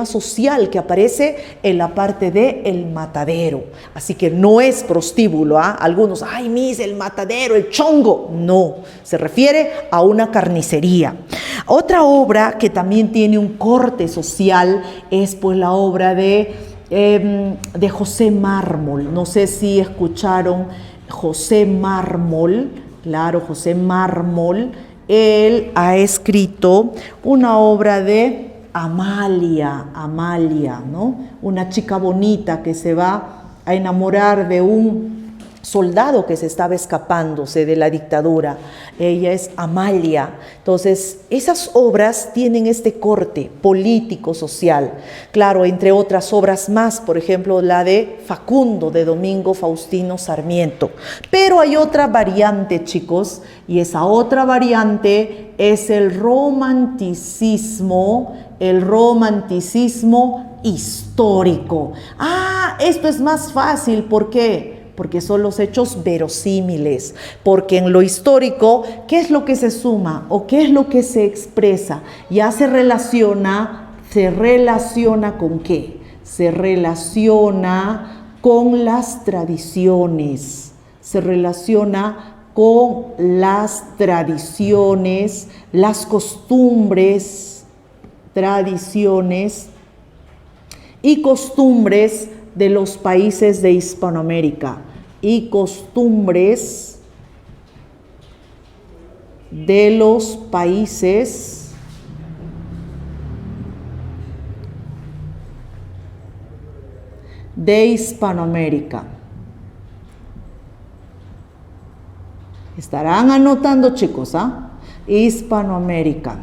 Speaker 1: social que aparece en la parte de el Matadero. Así que no es prostíbulo, algunos, el Matadero, el chongo. No, se refiere a una carnicería. Otra obra que también tiene un corte social es pues la obra de José Mármol. No sé si escucharon José Mármol. Claro, José Mármol. Él ha escrito una obra de Amalia, ¿no? Una chica bonita que se va a enamorar de un soldado que se estaba escapándose de la dictadura. Ella es Amalia. Entonces, esas obras tienen este corte político-social. Claro, entre otras obras más, por ejemplo, la de Facundo, de Domingo Faustino Sarmiento. Pero hay otra variante, chicos, y esa otra variante es el romanticismo histórico. Esto es más fácil. ¿Por qué? Porque son los hechos verosímiles, porque en lo histórico, ¿qué es lo que se suma o qué es lo que se expresa? Ya se relaciona ¿con qué? Se relaciona con las tradiciones, las costumbres, tradiciones y costumbres de los países de Hispanoamérica y costumbres de los países de Hispanoamérica. Estarán anotando, chicos, Hispanoamérica.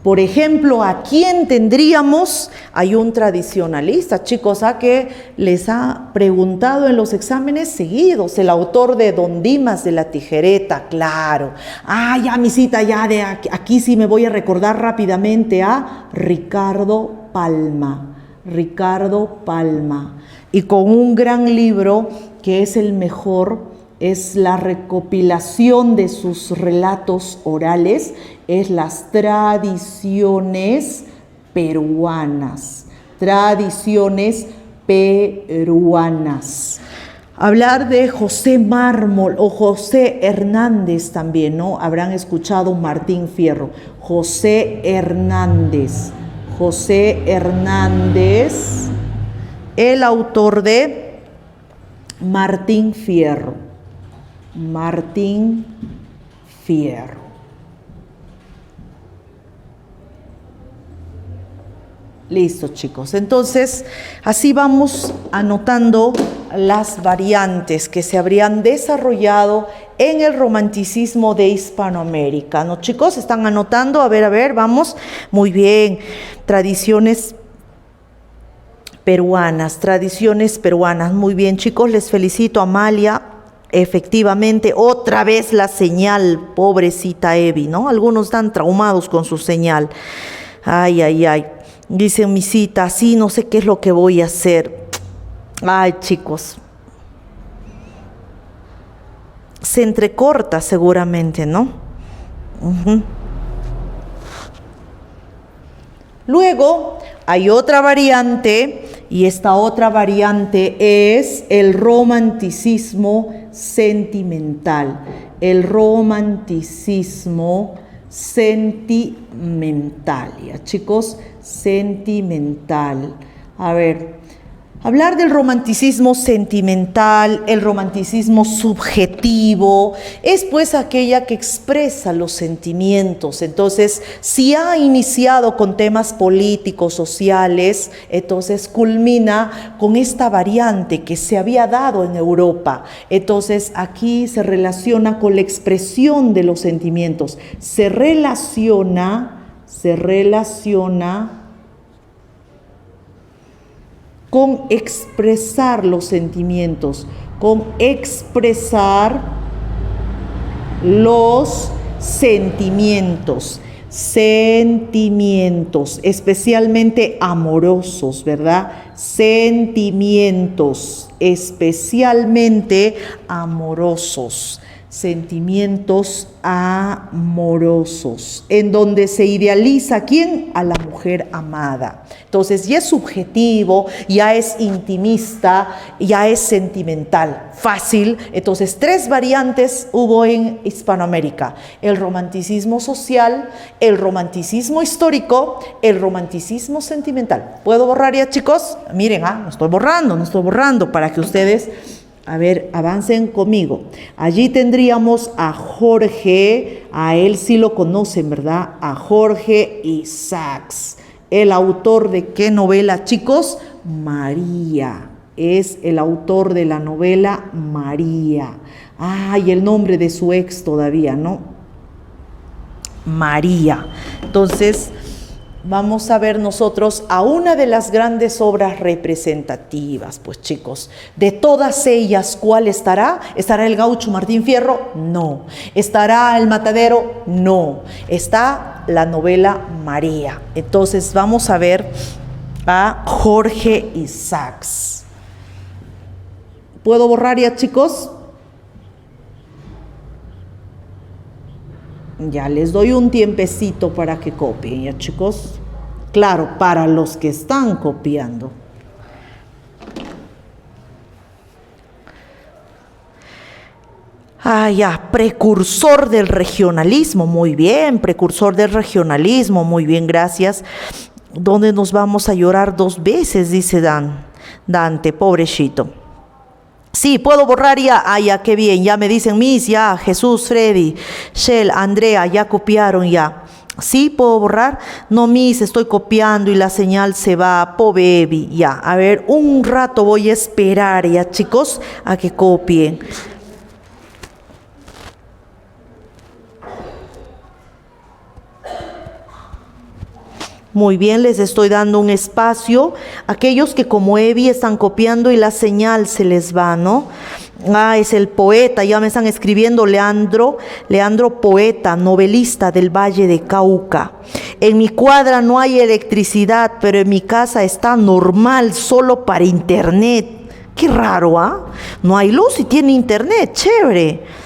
Speaker 1: Por ejemplo, ¿a quién tendríamos? Hay un tradicionalista, chicos, a que les ha preguntado en los exámenes seguidos, el autor de Don Dimas de la Tijereta, claro. Ya, misita, ya de aquí sí me voy a recordar rápidamente a Ricardo Palma. Ricardo Palma. Y con un gran libro que es el mejor, es la recopilación de sus relatos orales, es las tradiciones peruanas. Tradiciones peruanas. Hablar de José Mármol o José Hernández también, ¿no? Habrán escuchado Martín Fierro. José Hernández. José Hernández, el autor de Martín Fierro. Martín Fierro. Listo, chicos. Entonces, así vamos anotando las variantes que se habrían desarrollado en el romanticismo de Hispanoamérica, ¿no, chicos? ¿Están anotando? A ver, vamos. Muy bien. Tradiciones peruanas. Muy bien, chicos. Les felicito, Amalia. Efectivamente, otra vez la señal, pobrecita Evi, ¿no? Algunos están traumados con su señal. Ay. Dice misita, sí, no sé qué es lo que voy a hacer. Ay, chicos. Se entrecorta seguramente, ¿no? Luego hay otra variante, y esta otra variante es el romanticismo sentimental. El romanticismo sentimental, ¿ya, chicos? Sentimental. A ver, hablar del romanticismo sentimental, el romanticismo subjetivo, es pues aquella que expresa los sentimientos. Entonces, si ha iniciado con temas políticos, sociales, entonces culmina con esta variante que se había dado en Europa. Entonces, aquí se relaciona con la expresión de los sentimientos. Se relaciona con expresar los sentimientos, con expresar los sentimientos, especialmente amorosos, ¿verdad? Sentimientos especialmente amorosos. Sentimientos amorosos, en donde se idealiza ¿a quién? A la mujer amada. Entonces ya es subjetivo, ya es intimista, ya es sentimental, fácil. Entonces 3 variantes hubo en Hispanoamérica: el romanticismo social, el romanticismo histórico, el romanticismo sentimental. ¿Puedo borrar ya, chicos? Miren, no estoy borrando para que ustedes... A ver, avancen conmigo. Allí tendríamos a Jorge, a él sí lo conocen, ¿verdad? A Jorge Isaacs. ¿El autor de qué novela, chicos? María. Es el autor de la novela María. Y el nombre de su ex todavía, ¿no? María. Entonces... vamos a ver nosotros a una de las grandes obras representativas, pues chicos. De todas ellas, ¿cuál estará? ¿Estará el gaucho Martín Fierro? No. ¿Estará el matadero? No. Está la novela María. Entonces vamos a ver a Jorge Isaacs. ¿Puedo borrar ya, chicos? Ya les doy un tiempecito para que copien, ¿ya, chicos? Claro, para los que están copiando. Precursor del regionalismo, muy bien, precursor del regionalismo, muy bien, gracias. ¿Dónde nos vamos a llorar 2 veces? Dice Dante, pobrecito. Sí, puedo borrar ya. Ya, qué bien. Ya me dicen, Miss, ya, Jesús, Freddy, Shell, Andrea, ya copiaron ya. Sí, puedo borrar. No, Miss, estoy copiando y la señal se va. Pobre Evi. Ya, a ver, un rato voy a esperar ya, chicos, a que copien. Muy bien, les estoy dando un espacio. Aquellos que como Evi están copiando y la señal se les va, ¿no? Ah, es el poeta, ya me están escribiendo Leandro Poeta, novelista del Valle de Cauca. En mi cuadra no hay electricidad, pero en mi casa está normal, solo para internet. Qué raro, ¿ah? No hay luz y tiene internet, chévere.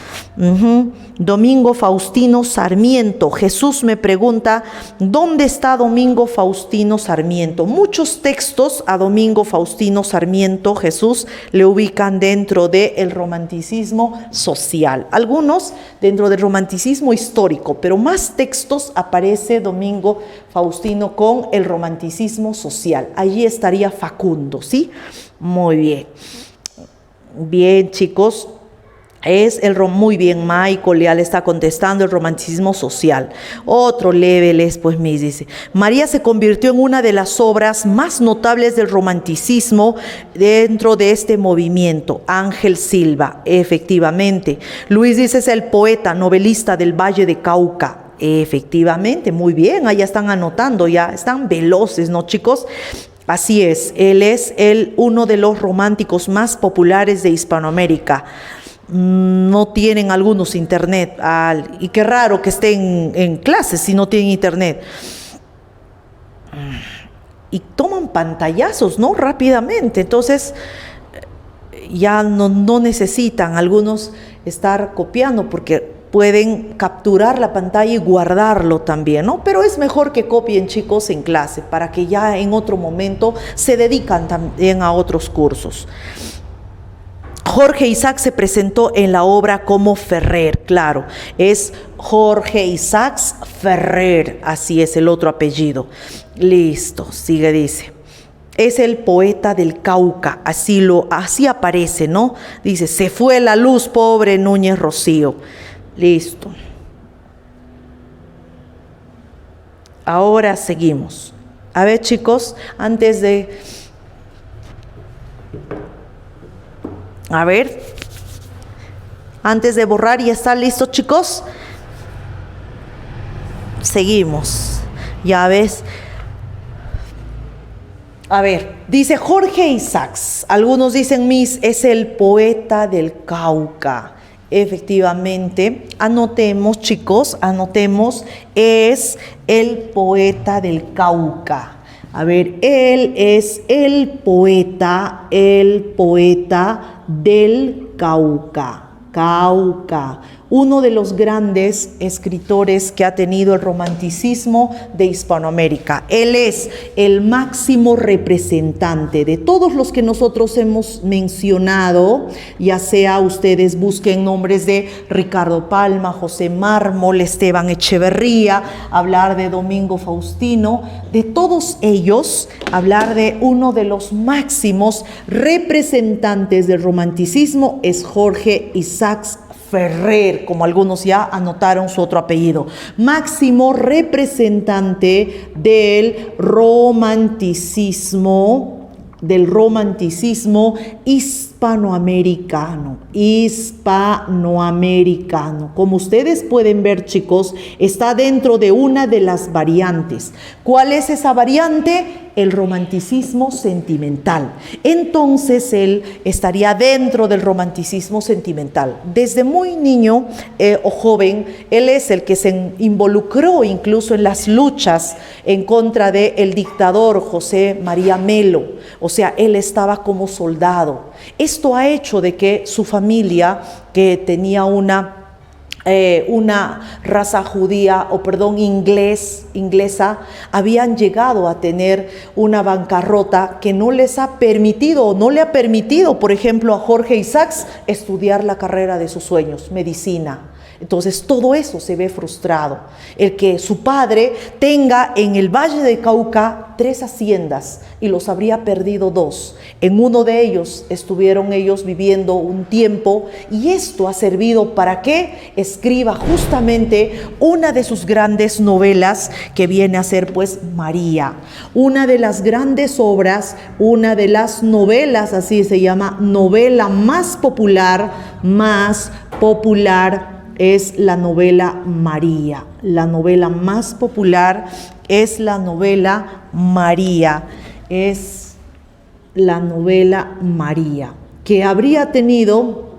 Speaker 1: Domingo Faustino Sarmiento. Jesús me pregunta, ¿dónde está Domingo Faustino Sarmiento? Muchos textos a Domingo Faustino Sarmiento, Jesús, le ubican dentro del romanticismo social. Algunos dentro del romanticismo histórico, pero más textos aparece Domingo Faustino con el romanticismo social. Allí estaría Facundo, ¿sí? Muy bien. Bien, chicos. Muy bien, Michael Leal está contestando, el romanticismo social. Otro Leveles, pues me dice, María se convirtió en una de las obras más notables del romanticismo dentro de este movimiento. Ángel Silva, efectivamente. Luis dice, es el poeta, novelista del Valle de Cauca. Efectivamente, muy bien, allá están anotando, ya están veloces, ¿no, chicos? Así es, él es uno de los románticos más populares de Hispanoamérica. No tienen algunos internet, y qué raro que estén en clases si no tienen internet. Y toman pantallazos, ¿no? Rápidamente, entonces ya no necesitan algunos estar copiando porque pueden capturar la pantalla y guardarlo también, ¿no? Pero es mejor que copien, chicos, en clase para que ya en otro momento se dedican también a otros cursos. Jorge Isaac se presentó en la obra como Ferrer, claro, es Jorge Isaac Ferrer, así es el otro apellido. Listo, sigue, dice. Es el poeta del Cauca, así aparece, ¿no? Dice, se fue la luz, pobre Núñez Rocío. Listo. Ahora seguimos. A ver, chicos, antes de borrar, ¿ya está listo, chicos? Seguimos. Ya ves. A ver, dice Jorge Isaacs. Algunos dicen, es el poeta del Cauca. Efectivamente, anotemos, chicos, es el poeta del Cauca. A ver, él es el poeta del Cauca, uno de los grandes escritores que ha tenido el romanticismo de Hispanoamérica. Él es el máximo representante de todos los que nosotros hemos mencionado, ya sea ustedes busquen nombres de Ricardo Palma, José Mármol, Esteban Echeverría, hablar de Domingo Faustino, de todos ellos, hablar de uno de los máximos representantes del romanticismo es Jorge Isaac Ferrer, como algunos ya anotaron su otro apellido, máximo representante del romanticismo hispanoamericano. Como ustedes pueden ver, chicos, está dentro de una de las variantes. ¿Cuál es esa variante? El romanticismo sentimental. Entonces él estaría dentro del romanticismo sentimental. Desde muy niño o joven, él es el que se involucró incluso en las luchas en contra del dictador José María Melo. O sea, él estaba como soldado. Esto ha hecho de que su familia, que tenía una raza judía, inglesa, habían llegado a tener una bancarrota que no le ha permitido, por ejemplo, a Jorge Isaacs estudiar la carrera de sus sueños, medicina. Entonces todo eso se ve frustrado. El que su padre tenga en el Valle de Cauca 3 haciendas y los habría perdido 2. En uno de ellos estuvieron ellos viviendo un tiempo y esto ha servido para que escriba justamente una de sus grandes novelas que viene a ser pues María. Una de las grandes obras, una de las novelas, así se llama, novela más popular es la novela María, la novela más popular es la novela María. Es la novela María, que habría tenido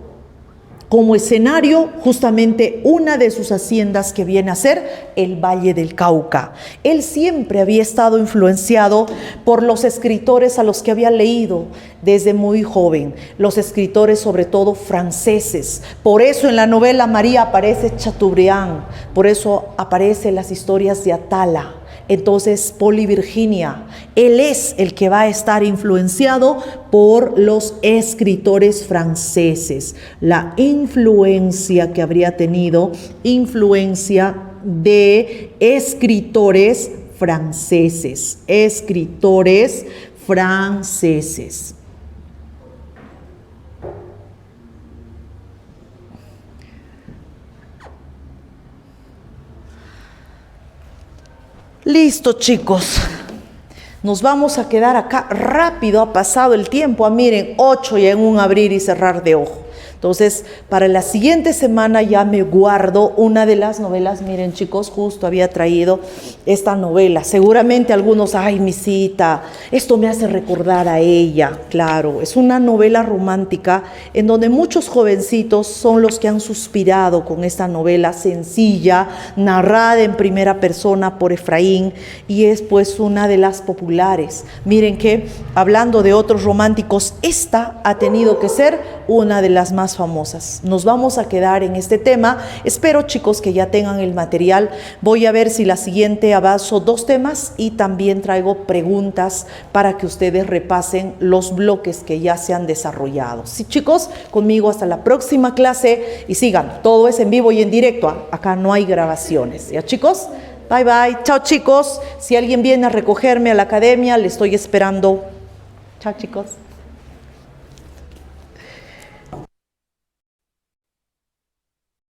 Speaker 1: como escenario justamente una de sus haciendas que viene a ser el Valle del Cauca. Él siempre había estado influenciado por los escritores a los que había leído desde muy joven, los escritores sobre todo franceses. Por eso en la novela María aparece Chateaubriand, por eso aparecen las historias de Atala. Entonces, Paul y Virginia, él es el que va a estar influenciado por los escritores franceses. La influencia que habría tenido, influencia de escritores franceses, escritores franceses. Listo, chicos. Nos vamos a quedar acá rápido, ha pasado el tiempo. Miren, 8 ya en un abrir y cerrar de ojo. Entonces, para la siguiente semana ya me guardo una de las novelas. Miren, chicos, justo había traído esta novela. Seguramente algunos, ay, Misita, esto me hace recordar a ella. Claro, es una novela romántica en donde muchos jovencitos son los que han suspirado con esta novela sencilla, narrada en primera persona por Efraín, y es pues una de las populares. Miren que, hablando de otros románticos, esta ha tenido que ser una de las más famosas. Nos vamos a quedar en este tema. Espero, chicos, que ya tengan el material. Voy a ver si la siguiente avanzo 2 temas y también traigo preguntas para que ustedes repasen los bloques que ya se han desarrollado. Sí, chicos, conmigo hasta la próxima clase y sigan. Todo es en vivo y en directo. Acá no hay grabaciones. ¿Ya, chicos? Bye, bye. Chao, chicos. Si alguien viene a recogerme a la academia, le estoy esperando. Chao, chicos.